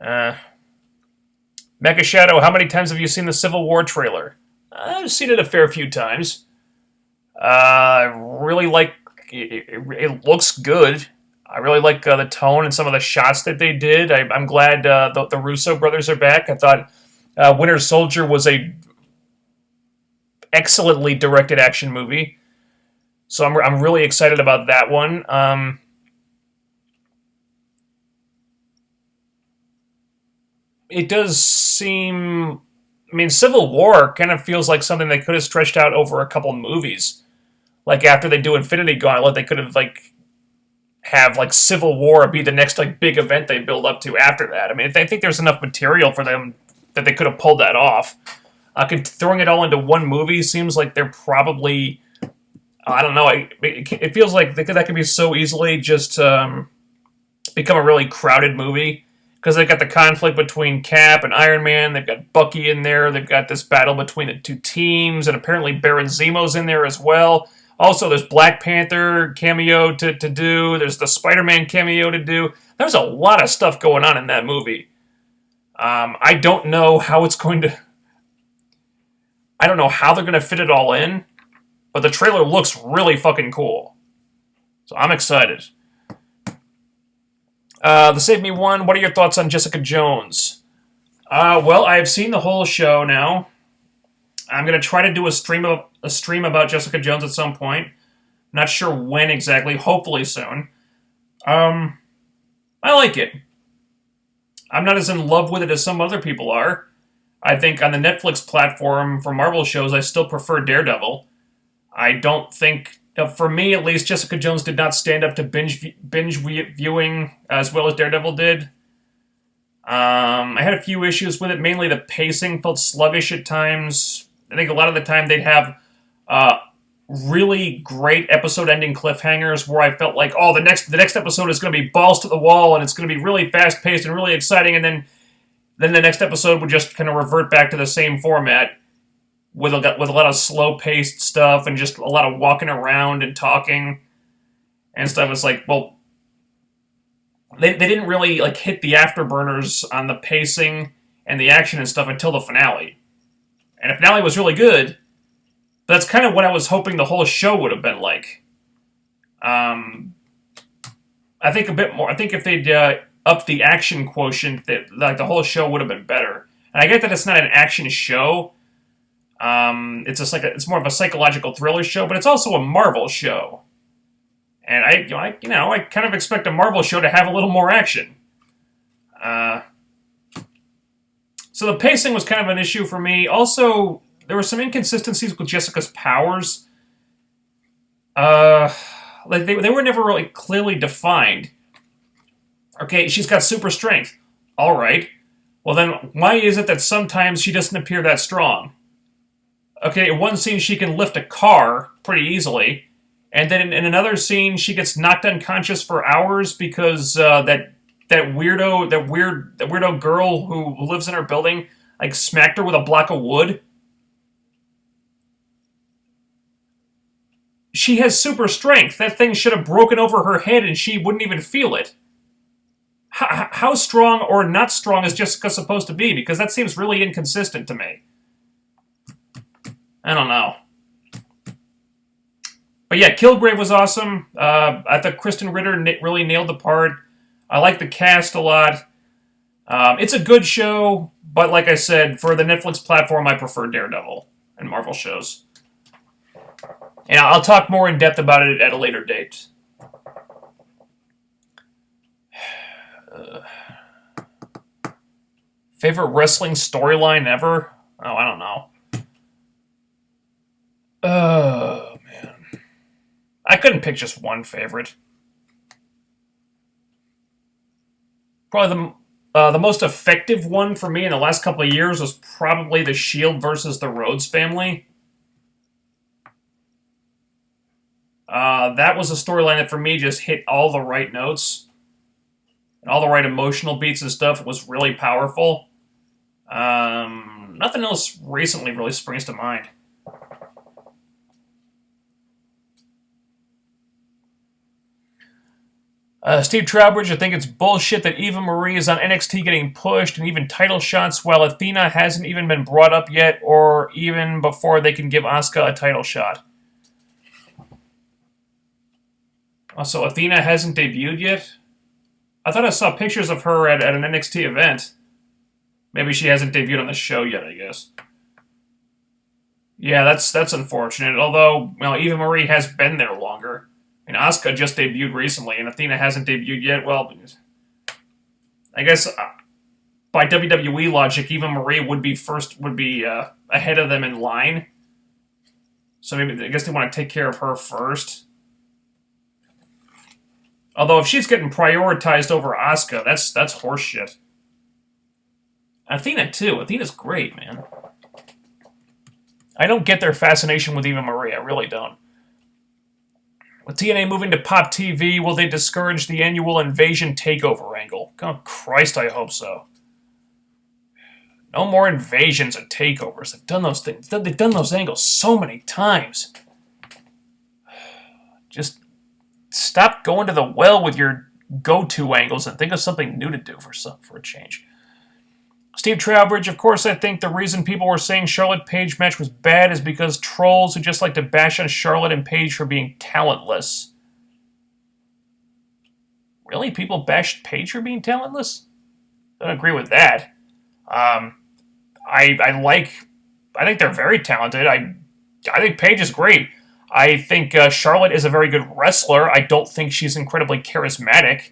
Mecha Shadow, how many times have you seen the Civil War trailer? I've seen it a fair few times. I really like it. It looks good. I really like the tone and some of the shots that they did. I'm glad the Russo brothers are back. I thought Winter Soldier was a excellently directed action movie, so I'm really excited about that one. It does seem... I mean, Civil War kind of feels like something they could have stretched out over a couple movies. Like, after they do Infinity Gauntlet, they could have, have Civil War be the next, big event they build up to after that. I mean, I think there's enough material for them that they could have pulled that off. Throwing it all into one movie seems like they're probably... I don't know. It feels like that could be so easily just become a really crowded movie. Because they've got the conflict between Cap and Iron Man. They've got Bucky in there. They've got this battle between the two teams. And apparently Baron Zemo's in there as well. Also, there's Black Panther cameo to do. There's the Spider-Man cameo to do. There's a lot of stuff going on in that movie. I don't know how it's going to... I don't know how they're going to fit it all in. But the trailer looks really fucking cool. So I'm excited. The Save Me One, what are your thoughts on Jessica Jones? Well, I've seen the whole show now. I'm going to try to do a stream about Jessica Jones at some point. Not sure when exactly, hopefully soon. I like it. I'm not as in love with it as some other people are. I think on the Netflix platform for Marvel shows, I still prefer Daredevil. I don't think... for me, at least, Jessica Jones did not stand up to binge viewing as well as Daredevil did. I had a few issues with it. Mainly the pacing felt sluggish at times. I think a lot of the time they'd have really great episode-ending cliffhangers where I felt like, oh, the next episode is going to be balls to the wall and it's going to be really fast-paced and really exciting, and then the next episode would just kind of revert back to the same format. With a lot of slow-paced stuff and just a lot of walking around and talking and stuff. It's like, well, they didn't really hit the afterburners on the pacing and the action and stuff until the finale. And the finale was really good, but that's kind of what I was hoping the whole show would have been like. I I think a bit more. I think if they'd upped the action quotient, that like the whole show would have been better. And I get that it's not an action show. It's just like it's more of a psychological thriller show, but it's also a Marvel show. And I kind of expect a Marvel show to have a little more action. So the pacing was kind of an issue for me. Also, there were some inconsistencies with Jessica's powers. Like they were never really clearly defined. Okay, she's got super strength. All right. Well, then why is it that sometimes she doesn't appear that strong? Okay, in one scene she can lift a car pretty easily, and then in another scene she gets knocked unconscious for hours because that weirdo girl who lives in her building like smacked her with a block of wood. She has super strength. That thing should have broken over her head and she wouldn't even feel it. How strong or not strong is Jessica supposed to be? Because that seems really inconsistent to me. I don't know. But yeah, Kilgrave was awesome. I thought Kristen Ritter really nailed the part. I like the cast a lot. It's a good show, but like I said, for the Netflix platform, I prefer Daredevil and Marvel shows. And I'll talk more in depth about it at a later date. Favorite wrestling storyline ever? Oh, I don't know. Oh, man. I couldn't pick just one favorite. Probably the most effective one for me in the last couple of years was probably the Shield versus the Rhodes family. That was a storyline that for me just hit all the right notes. And all the right emotional beats and stuff. It was really powerful. Nothing else recently really springs to mind. Steve Trowbridge, I think it's bullshit that Eva Marie is on NXT getting pushed and even title shots while Athena hasn't even been brought up yet or even before they can give Asuka a title shot. Also, Athena hasn't debuted yet? I thought I saw pictures of her at an NXT event. Maybe she hasn't debuted on the show yet, I guess. Yeah, that's unfortunate. Although, Eva Marie has been there longer. I mean, Asuka just debuted recently, and Athena hasn't debuted yet. Well, I guess by WWE logic, Eva Marie would be ahead of them in line. So maybe I guess they want to take care of her first. Although if she's getting prioritized over Asuka, that's horseshit. Athena too. Athena's great, man. I don't get their fascination with Eva Marie. I really don't. With TNA moving to Pop TV, will they discourage the annual Invasion takeover angle? Oh, Christ, I hope so. No more invasions and takeovers. They've done those things. They've done those angles so many times. Just stop going to the well with your go-to angles and think of something new to do for a change. Steve Trowbridge, of course, I think the reason people were saying Charlotte Paige match was bad is because trolls who just like to bash on Charlotte and Paige for being talentless. Really? People bashed Paige for being talentless? I don't agree with that. I think they're very talented. I think Paige is great. I think Charlotte is a very good wrestler. I don't think she's incredibly charismatic.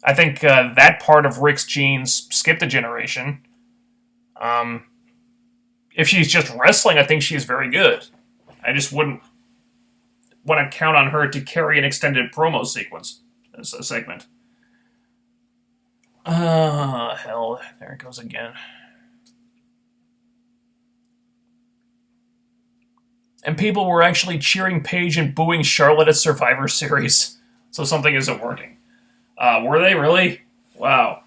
I think that part of Rick's genes skipped a generation. If she's just wrestling, I think she's very good. I just wouldn't want to count on her to carry an extended promo sequence as a segment. Hell, there it goes again. And people were actually cheering Paige and booing Charlotte at Survivor Series. So something isn't working. Were they really? Wow.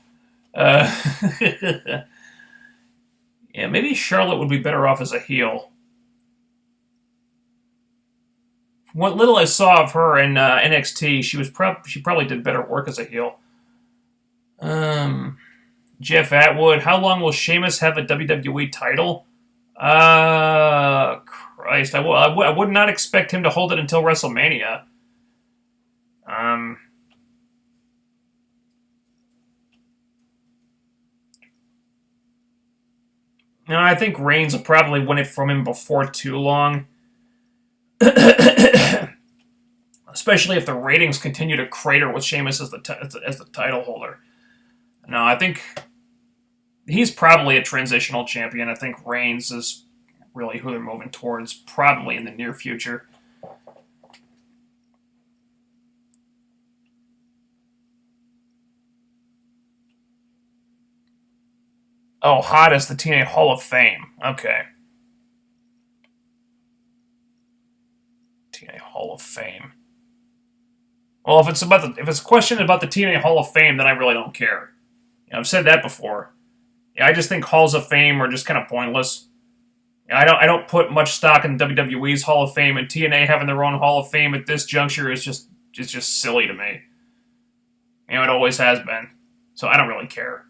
Yeah, maybe Charlotte would be better off as a heel. What little I saw of her in NXT, she probably did better work as a heel. Jeff Atwood, how long will Sheamus have a WWE title? Christ, I would not expect him to hold it until WrestleMania. I think Reigns will probably win it from him before too long. Especially if the ratings continue to crater with Sheamus as the title holder. No, I think he's probably a transitional champion. I think Reigns is really who they're moving towards, probably in the near future. Oh, hot as the TNA Hall of Fame. Okay. TNA Hall of Fame. Well, if it's a question about the TNA Hall of Fame, then I really don't care. I've said that before. I just think Halls of Fame are just kind of pointless. I don't put much stock in WWE's Hall of Fame, and TNA having their own Hall of Fame at this juncture is just silly to me. It always has been. So I don't really care.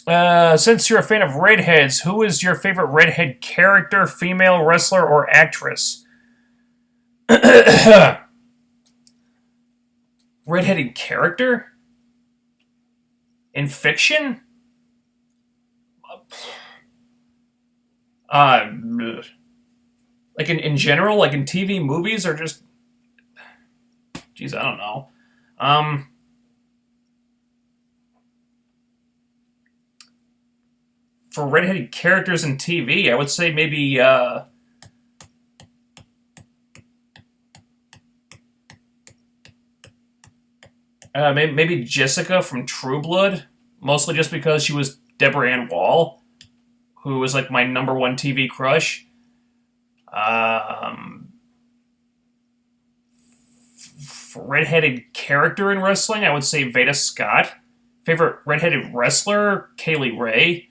Since you're a fan of redheads, who is your favorite redhead character, female wrestler, or actress? Redheaded character? In fiction? Like in general, like in TV movies, or just... Jeez, I don't know. For redheaded characters in TV, I would say maybe, maybe Jessica from True Blood, mostly just because she was Deborah Ann Wall, who was like my number one TV crush. For redheaded character in wrestling, I would say Veda Scott. Favorite redheaded wrestler, Kaylee Ray.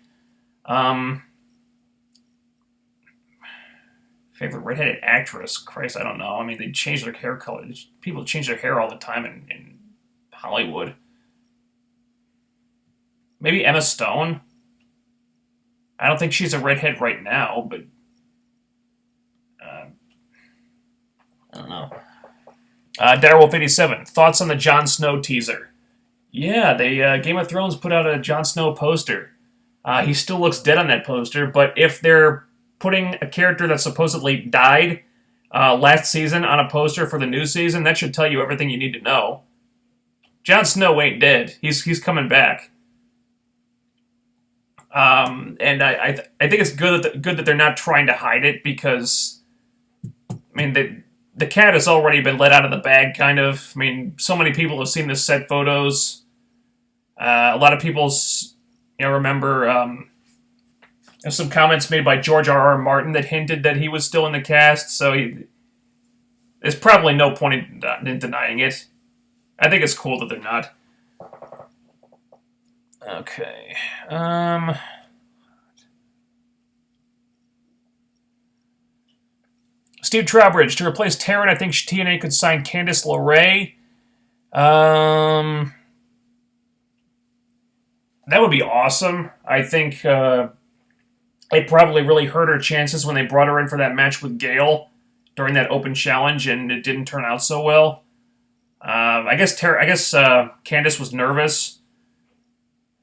Favorite redheaded actress, Christ, I don't know. I mean, they change their hair color. People change their hair all the time in Hollywood. Maybe Emma Stone. I don't think she's a redhead right now, but I don't know. Darewolf87, thoughts on the Jon Snow teaser? Yeah, they Game of Thrones put out a Jon Snow poster. He still looks dead on that poster, but if they're putting a character that supposedly died last season on a poster for the new season, that should tell you everything you need to know. Jon Snow ain't dead. He's coming back. And I think it's good that they're not trying to hide it, because I mean the cat has already been let out of the bag, kind of. I mean, so many people have seen the set photos. A lot of people's remember some comments made by George R.R. Martin that hinted that he was still in the cast, so there's probably no point in denying it. I think it's cool that they're not. Okay. Steve Trowbridge, to replace Taryn, I think TNA could sign Candice LeRae. That would be awesome. I think it probably really hurt her chances when they brought her in for that match with Gail during that open challenge, and it didn't turn out so well. I guess Candice was nervous,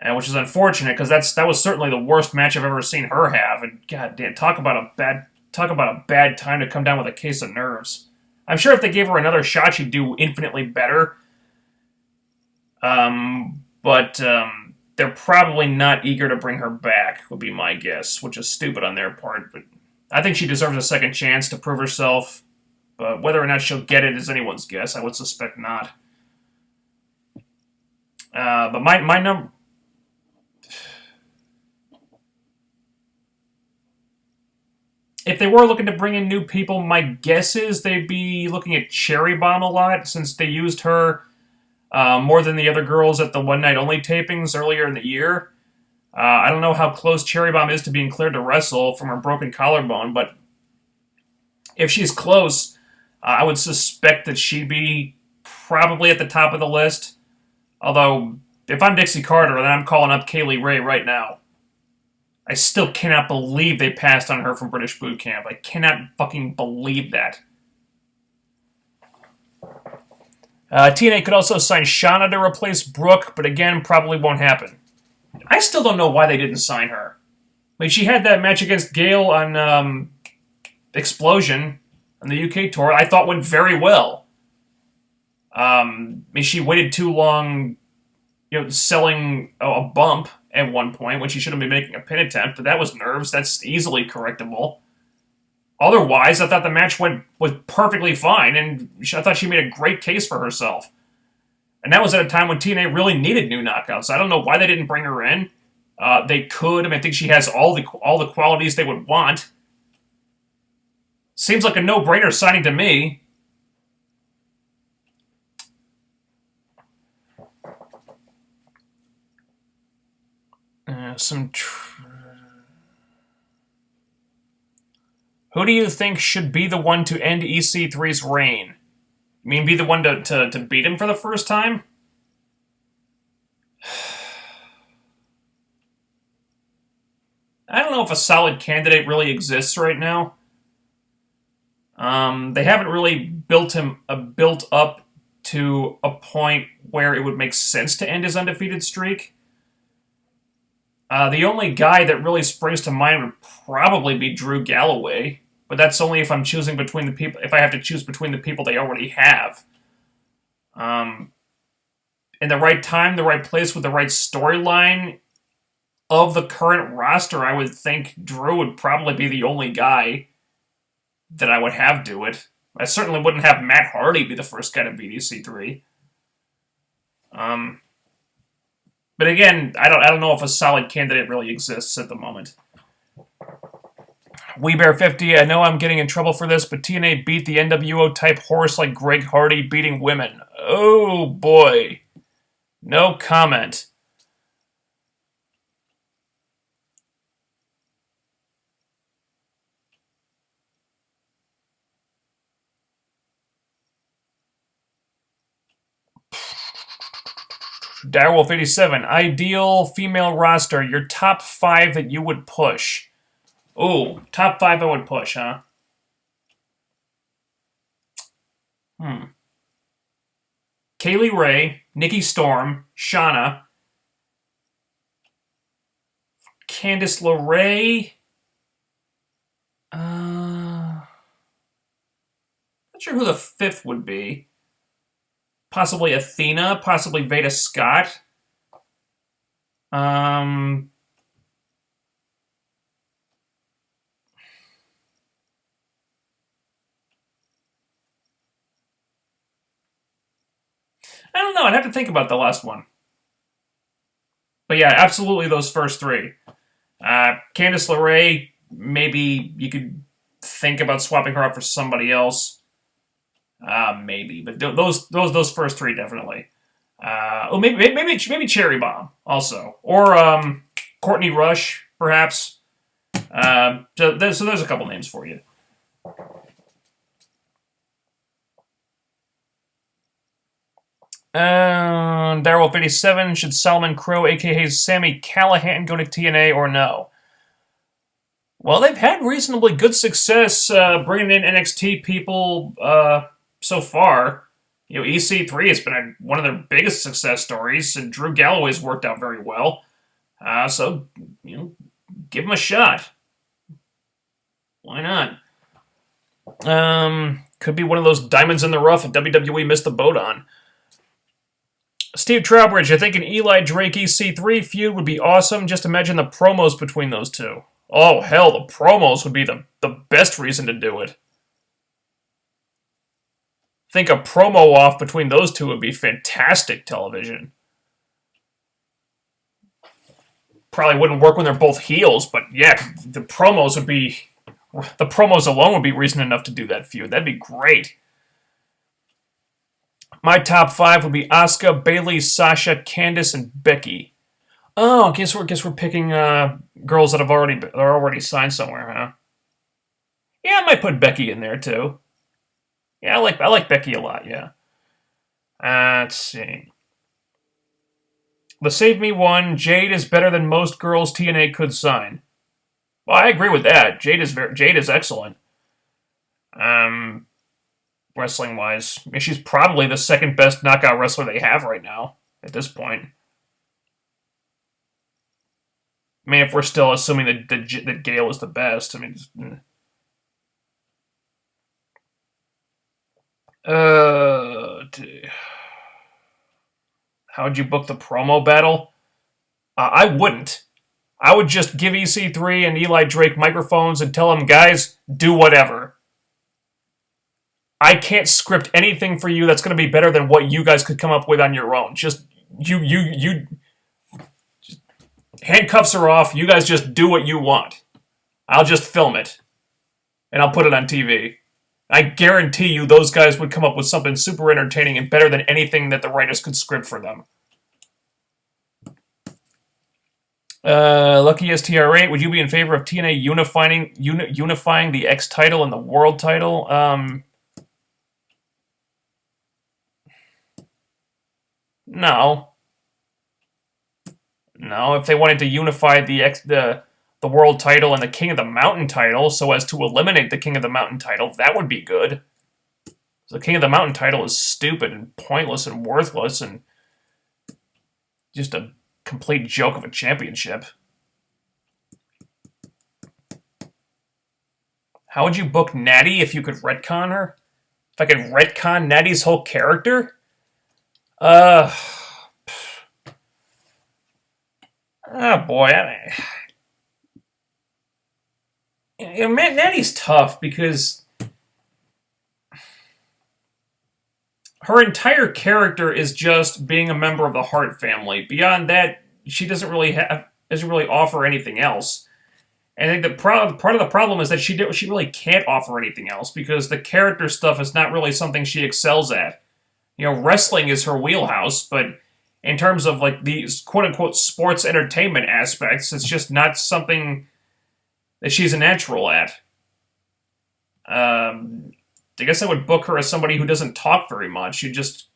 which is unfortunate, because that was certainly the worst match I've ever seen her have. And god damn, talk about a bad time to come down with a case of nerves. I'm sure if they gave her another shot, she'd do infinitely better. But they're probably not eager to bring her back, would be my guess, which is stupid on their part. But I think she deserves a second chance to prove herself. But whether or not she'll get it is anyone's guess. I would suspect not. But my number... If they were looking to bring in new people, my guess is they'd be looking at Cherry Bomb a lot, since they used her more than the other girls at the One Night Only tapings earlier in the year. I don't know how close Cherry Bomb is to being cleared to wrestle from her broken collarbone, but if she's close, I would suspect that she'd be probably at the top of the list. Although, if I'm Dixie Carter, then I'm calling up Kaylee Ray right now. I still cannot believe they passed on her from British Boot Camp. I cannot fucking believe that. TNA could also sign Shauna to replace Brooke, but again, probably won't happen. I still don't know why they didn't sign her. I mean, she had that match against Gail on Explosion on the UK tour. I thought went very well. I mean, she waited too long, selling a bump at one point when she should have been making a pin attempt, but that was nerves. That's easily correctable. Otherwise, I thought the match was perfectly fine, and I thought she made a great case for herself. And that was at a time when TNA really needed new knockouts. I don't know why they didn't bring her in. They could. I mean, I think she has all the qualities they would want. Seems like a no-brainer signing to me. Who do you think should be the one to end EC3's reign? You mean be the one to beat him for the first time? I don't know if a solid candidate really exists right now. They haven't really built up to a point where it would make sense to end his undefeated streak. The only guy that really springs to mind would probably be Drew Galloway, but that's only if I'm choosing between the people. If I have to choose between the people they already have. In the right time, the right place, with the right storyline of the current roster, I would think Drew would probably be the only guy that I would have do it. I certainly wouldn't have Matt Hardy be the first guy to beat EC3. But again, I don't know if a solid candidate really exists at the moment. WeBear50, I know I'm getting in trouble for this, but TNA beat the NWO type horse like Greg Hardy beating women. Oh boy. No comment. Direwolf87, ideal female roster, your top 5 that you would push. Ooh, top 5 I would push, huh? Kaylee Ray, Nikki Storm, Shauna, Candice LeRae. Not sure who the 5th would be. Possibly Athena, possibly Veda Scott. I don't know. I'd have to think about the last one. But yeah, absolutely those first 3. Candice LeRae, maybe you could think about swapping her out for somebody else. Maybe, but those first 3 definitely. Maybe Cherry Bomb also, or Courtney Rush perhaps. So there's a couple names for you. Darryl57, should Solomon Crow, aka Sammy Callahan, go to TNA or no? Well, they've had reasonably good success bringing in NXT people so far. EC3 has been one of their biggest success stories, and Drew Galloway's worked out very well. So, give him a shot. Why not? Could be one of those diamonds in the rough that WWE missed the boat on. Steve Trowbridge, I think an Eli Drake EC3 feud would be awesome. Just imagine the promos between those two. Oh, hell, the promos would be the best reason to do it. I think a promo off between those two would be fantastic television. Probably wouldn't work when they're both heels, but yeah, the promos alone would be reason enough to do that feud. That'd be great. My top 5 would be Asuka, Bayley, Sasha, Candice, and Becky. Oh, I guess we're picking girls that are already signed somewhere, huh? Yeah, I might put Becky in there too. Yeah, I like Becky a lot. Yeah. Let's see. The Save Me one, Jade is better than most girls TNA could sign. Well, I agree with that. Jade is excellent. Wrestling wise, she's probably the second best knockout wrestler they have right now at this point. I mean, if we're still assuming that Gale is the best, I mean, how would you book the promo battle? I wouldn't. I would just give EC3 and Eli Drake microphones and tell them, guys, do whatever. I can't script anything for you that's going to be better than what you guys could come up with on your own. Just, you, handcuffs are off. You guys just do what you want. I'll just film it. And I'll put it on TV. I guarantee you those guys would come up with something super entertaining and better than anything that the writers could script for them. Lucky STR8, would you be in favor of TNA unifying the X title and the World title? No. No, if they wanted to unify the World title and the King of the Mountain title so as to eliminate the King of the Mountain title, that would be good. The King of the Mountain title is stupid and pointless and worthless and just a complete joke of a championship. How would you book Natty if you could retcon her? If I could retcon Natty's whole character? Oh boy, Natty's tough because her entire character is just being a member of the Hart family. Beyond that, she doesn't really offer anything else. And I think part of the problem is that she really can't offer anything else because the character stuff is not really something she excels at. You know, wrestling is her wheelhouse, but in terms of like these quote-unquote sports entertainment aspects, it's just not something that she's a natural at. I guess I would book her as somebody who doesn't talk very much, who just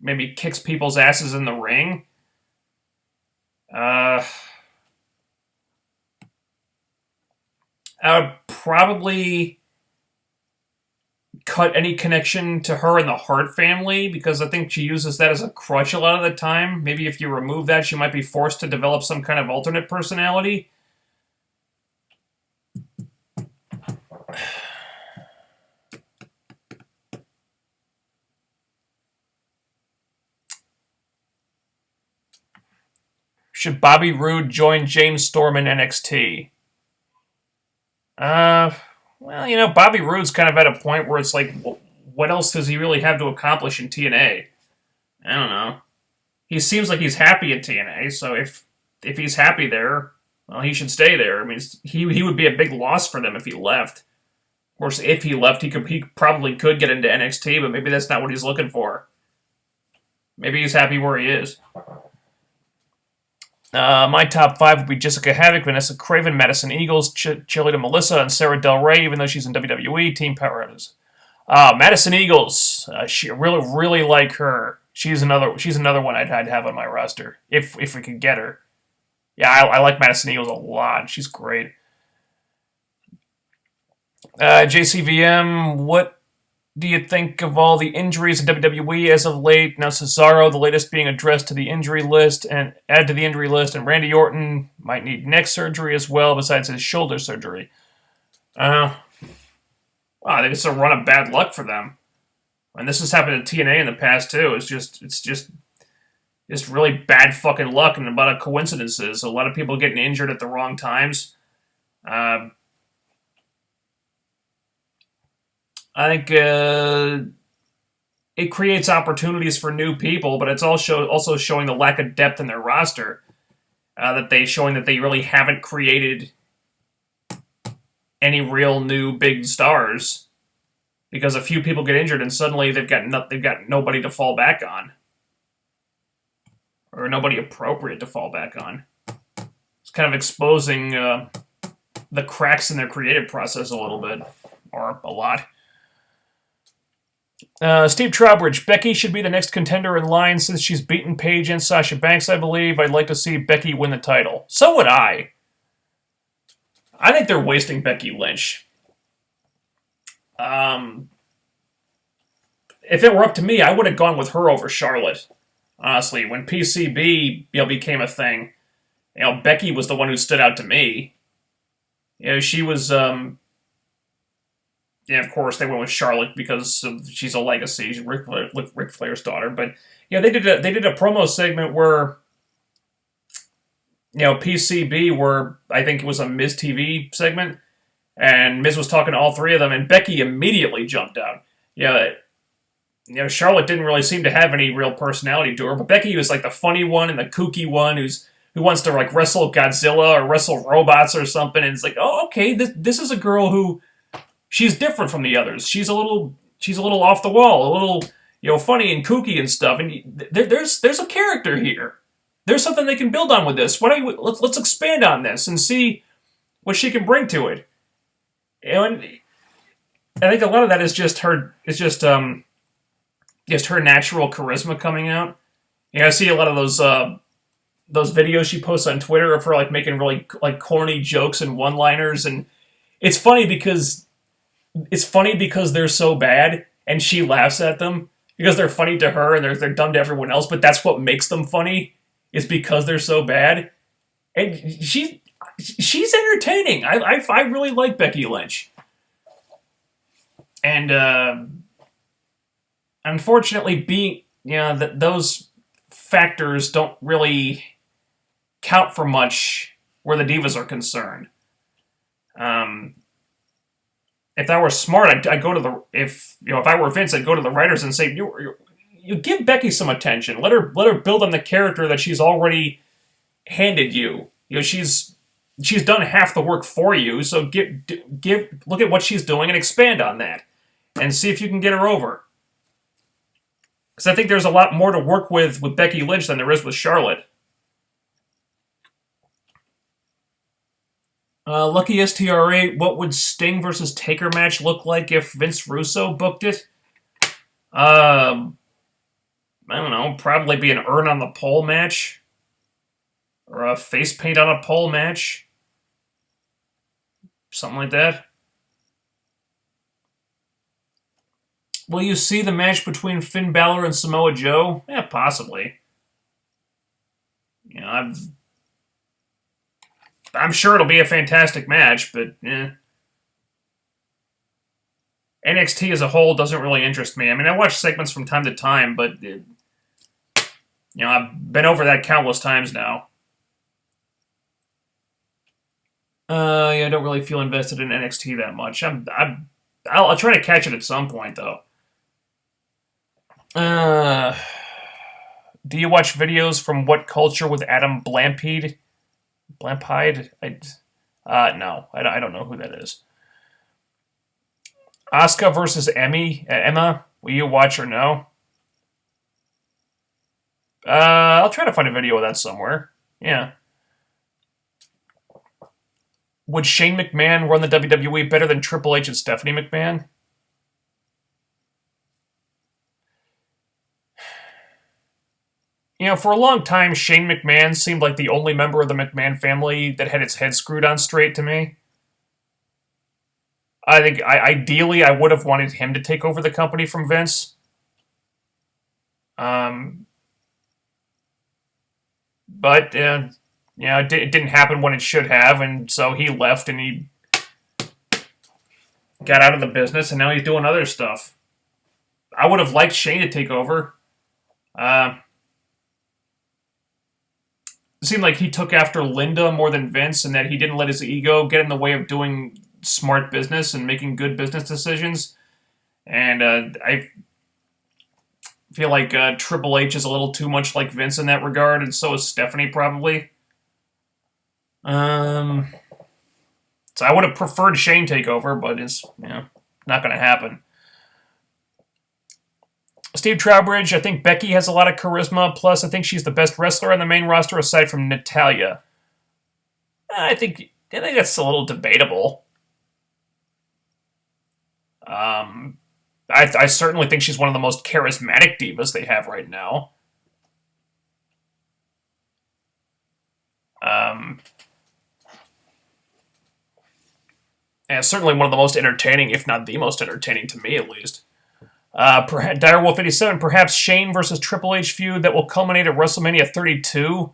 maybe kicks people's asses in the ring. I would probably cut any connection to her and the Hart family because I think she uses that as a crutch a lot of the time. Maybe if you remove that, she might be forced to develop some kind of alternate personality. Should Bobby Roode join James Storm in NXT? Well, you know, Bobby Roode's kind of at a point where it's like, what else does he really have to accomplish in TNA? I don't know. He seems like he's happy at TNA, so if he's happy there, well, he should stay there. I mean, he would be a big loss for them if he left. Of course, if he left, he probably could get into NXT, but maybe that's not what he's looking for. Maybe he's happy where he is. My top 5 would be Jessica Havoc, Vanessa Craven, Madison Eagles, Chilita Melissa, and Sarah Del Rey, even though she's in WWE. Team Powerhouse. Madison Eagles. She really like her. She's another one I'd have on my roster if we could get her. Yeah, I like Madison Eagles a lot. She's great. JCVM, what do you think of all the injuries in WWE as of late? Now Cesaro, the latest, being addressed to the injury list and add to the injury list, and Randy Orton might need neck surgery as well, besides his shoulder surgery. Wow, I think it's a run of bad luck for them. And this has happened to TNA in the past too. It's just really bad fucking luck and a lot of coincidences. A lot of people getting injured at the wrong times. I think it creates opportunities for new people, but it's also showing the lack of depth in their roster. Showing that they really haven't created any real new big stars, because a few people get injured and suddenly they've got nobody to fall back on, or nobody appropriate to fall back on. It's kind of exposing the cracks in their creative process a little bit, or a lot. Steve Trowbridge, Becky should be the next contender in line since she's beaten Paige and Sasha Banks, I believe. I'd like to see Becky win the title. So would I. I think they're wasting Becky Lynch. If it were up to me, I would have gone with her over Charlotte. Honestly, when PCB became a thing, Becky was the one who stood out to me. She was, of course, they went with Charlotte because she's a legacy. She's Ric Flair's daughter. But, they did a promo segment where, PCB, where I think it was a Miz TV segment, and Miz was talking to all three of them, and Becky immediately jumped out. Charlotte didn't really seem to have any real personality to her, but Becky was like the funny one and the kooky one who wants to like wrestle Godzilla or wrestle robots or something, and it's like, oh, okay, this is a girl who she's different from the others. She's a little off the wall, a little funny and kooky and stuff, and there's a character here. There's something they can build on with this. Let's expand on this and see what she can bring to it. And I think a lot of that is just her. It's just her natural charisma coming out. I see a lot of those videos she posts on Twitter of her like making really like corny jokes and one-liners, and it's funny because they're so bad, and she laughs at them because they're funny to her and they're dumb to everyone else. But that's what makes them funny, is because they're so bad. And she's entertaining. I really like Becky Lynch. And unfortunately, those factors don't really count for much where the Divas are concerned. If I were smart, I'd go to if I were Vince, I'd go to the writers and say, you give Becky some attention. Let her build on the character that she's already handed you. She's done half the work for you, so look at what she's doing and expand on that, and see if you can get her over. Because I think there's a lot more to work with Becky Lynch than there is with Charlotte. Lucky STR8, what would Sting versus Taker match look like if Vince Russo booked it? I don't know, probably be an urn on the pole match. Or a face paint on a pole match. Something like that. Will you see the match between Finn Balor and Samoa Joe? Yeah, possibly. I'm sure it'll be a fantastic match, but NXT as a whole doesn't really interest me. I mean, I watch segments from time to time, but I've been over that countless times now. I don't really feel invested in NXT that much. I'll try to catch it at some point, though. Do you watch videos from What Culture with Adam Blampede? Blampide? No, I don't know who that is. Asuka versus Emma. Will you watch or no? I'll try to find a video of that somewhere. Yeah. Would Shane McMahon run the WWE better than Triple H and Stephanie McMahon? For a long time, Shane McMahon seemed like the only member of the McMahon family that had its head screwed on straight to me. I think, ideally, I would have wanted him to take over the company from Vince. But, it didn't happen when it should have, and so he left and he got out of the business, and now he's doing other stuff. I would have liked Shane to take over. It seemed like he took after Linda more than Vince, and that he didn't let his ego get in the way of doing smart business and making good business decisions. And I feel like Triple H is a little too much like Vince in that regard, and so is Stephanie probably. So I would have preferred Shane take over, but it's not going to happen. Steve Trowbridge, I think Becky has a lot of charisma, plus I think she's the best wrestler on the main roster aside from Natalya. I think that's a little debatable. I certainly think she's one of the most charismatic divas they have right now. And certainly one of the most entertaining, if not the most entertaining to me at least. Direwolf87, perhaps Shane versus Triple H feud that will culminate at WrestleMania 32.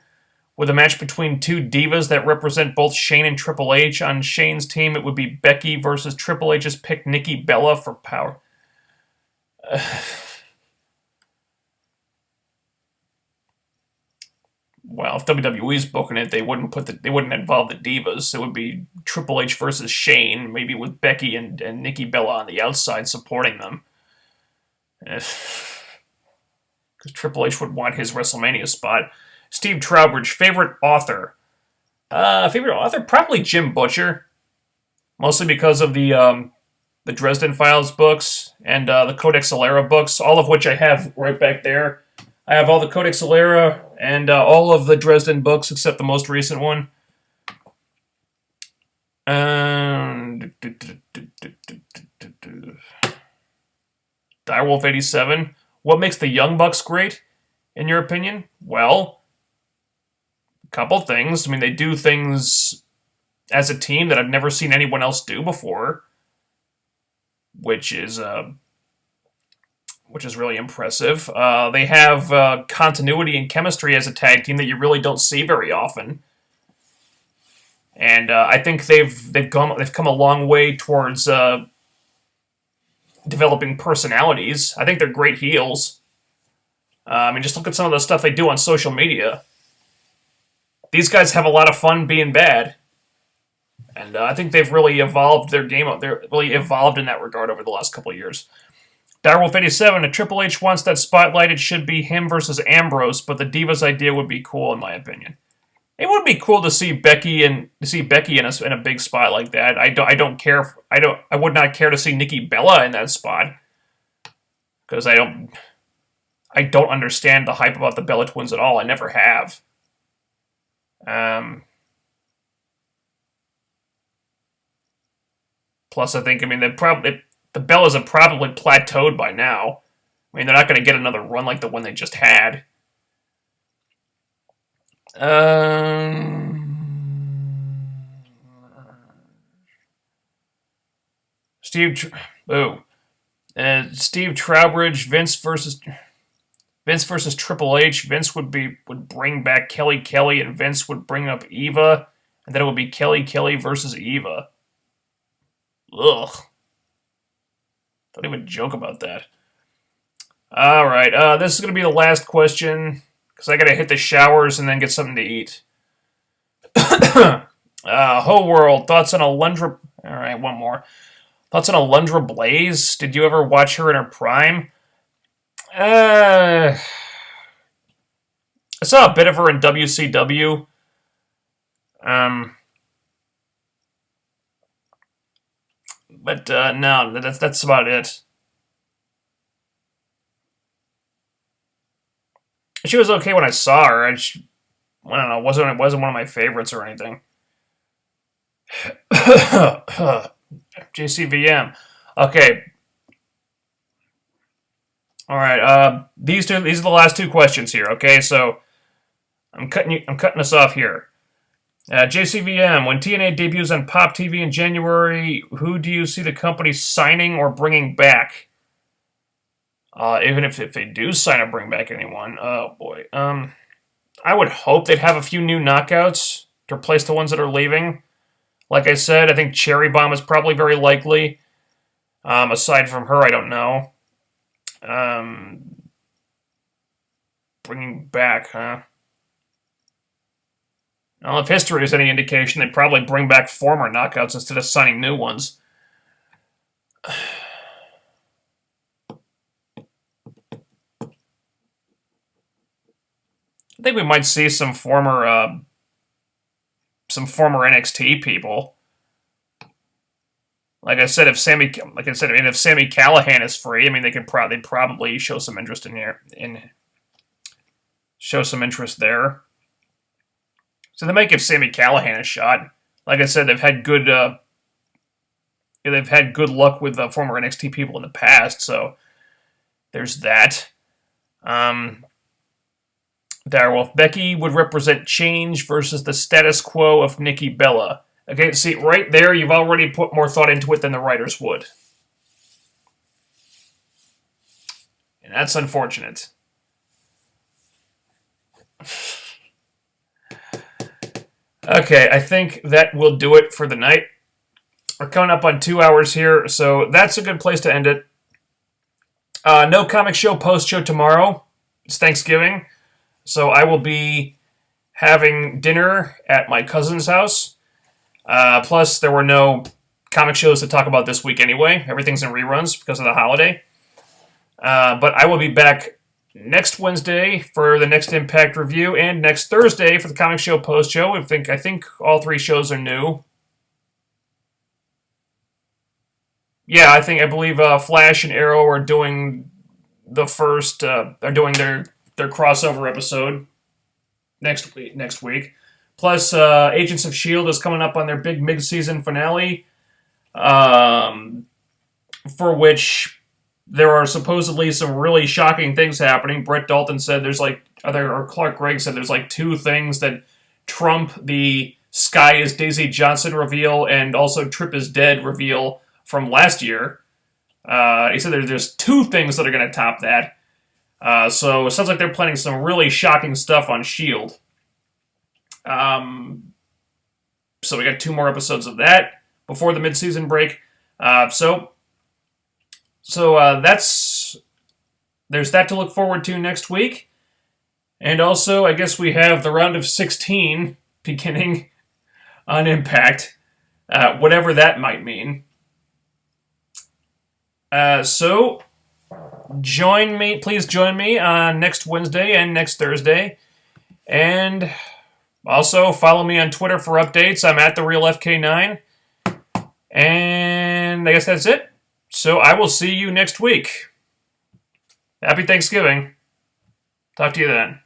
With a match between two divas that represent both Shane and Triple H. On Shane's team, it would be Becky versus Triple H's pick Nikki Bella for power. Well, if WWE's booking it, they wouldn't involve the divas. It would be Triple H versus Shane, maybe with Becky and Nikki Bella on the outside supporting them. Because Triple H would want his WrestleMania spot. Steve Trowbridge, favorite author? Probably Jim Butcher. Mostly because of the Dresden Files books and the Codex Alera books, all of which I have right back there. I have all the Codex Alera and all of the Dresden books except the most recent one. Direwolf 87. What makes the Young Bucks great, in your opinion? Well, a couple things. I mean, they do things as a team that I've never seen anyone else do before, which is really impressive. They have continuity and chemistry as a tag team that you really don't see very often, and I think they've come a long way towards developing personalities. I think they're great heels. I mean, just look at some of the stuff they do on social media. These guys have a lot of fun being bad. And I think they've really evolved their game. They're really evolved in that regard over the last couple of years. Direwolf 87, if Triple H wants that spotlight, it should be him versus Ambrose, but the Divas idea would be cool, in my opinion. It would be cool to see Becky in a big spot like that. I would not care to see Nikki Bella in that spot, because I don't understand the hype about the Bella Twins at all. I never have. Plus, I think, the Bellas have probably plateaued by now. I mean, they're not going to get another run like the one they just had. Steve Trowbridge, Vince versus Triple H. Vince would bring back Kelly, and Vince would bring up Eva, and then it would be Kelly versus Eva. Ugh. Don't even joke about that. Alright, this is going to be the last question, because I got to hit the showers and then get something to eat. Whole world, thoughts on Alundra... Alright, one more. Thoughts on Alundra Blaze? Did you ever watch her in her prime? I saw a bit of her in WCW. But no, that's about it. She was okay when I saw her. I don't know. It wasn't one of my favorites or anything. JCVM. Okay. All right. These are the last two questions here. Okay, so I'm cutting us off here. JCVM, when TNA debuts on Pop TV in January, who do you see the company signing or bringing back? Even if they do sign or bring back anyone, oh boy. I would hope they'd have a few new knockouts to replace the ones that are leaving. Like I said, I think Cherry Bomb is probably very likely. Aside from her, I don't know. Bringing back, huh? Well, if history is any indication, they'd probably bring back former knockouts instead of signing new ones. I think we might see some former NXT people. Like I said, if Sammy Callahan is free, I mean, they'd probably show some interest show some interest there. So they might give Sammy Callahan a shot. Like I said, they've had good luck with former NXT people in the past. So there's that. Direwolf, Becky would represent change versus the status quo of Nikki Bella. Okay, see, right there, you've already put more thought into it than the writers would. And that's unfortunate. Okay, I think that will do it for the night. We're coming up on 2 hours here, so that's a good place to end it. No comic show post-show tomorrow. It's Thanksgiving, so I will be having dinner at my cousin's house. Plus, there were no comic shows to talk about this week anyway. Everything's in reruns because of the holiday. But I will be back next Wednesday for the next Impact review, and next Thursday for the comic show post-show. I think all 3 shows are new. Yeah, I believe Flash and Arrow are doing the first are doing their crossover episode next week. Plus, Agents of Shield is coming up on their big mid-season finale, for which there are supposedly some really shocking things happening. Brett Dalton said Clark Gregg said there's 2 things that trump the Sky is Daisy Johnson reveal and also Trip is Dead reveal from last year. He said there's 2 things that are going to top that. So it sounds like they're planning some really shocking stuff on S.H.I.E.L.D. So we got 2 more episodes of that before the mid-season break. So there's that to look forward to next week. And also, I guess we have the round of 16 beginning on Impact, whatever that might mean. So please join me on next Wednesday and next Thursday. And also follow me on Twitter for updates. I'm at TheRealFK9. And I guess that's it. So I will see you next week. Happy Thanksgiving. Talk to you then.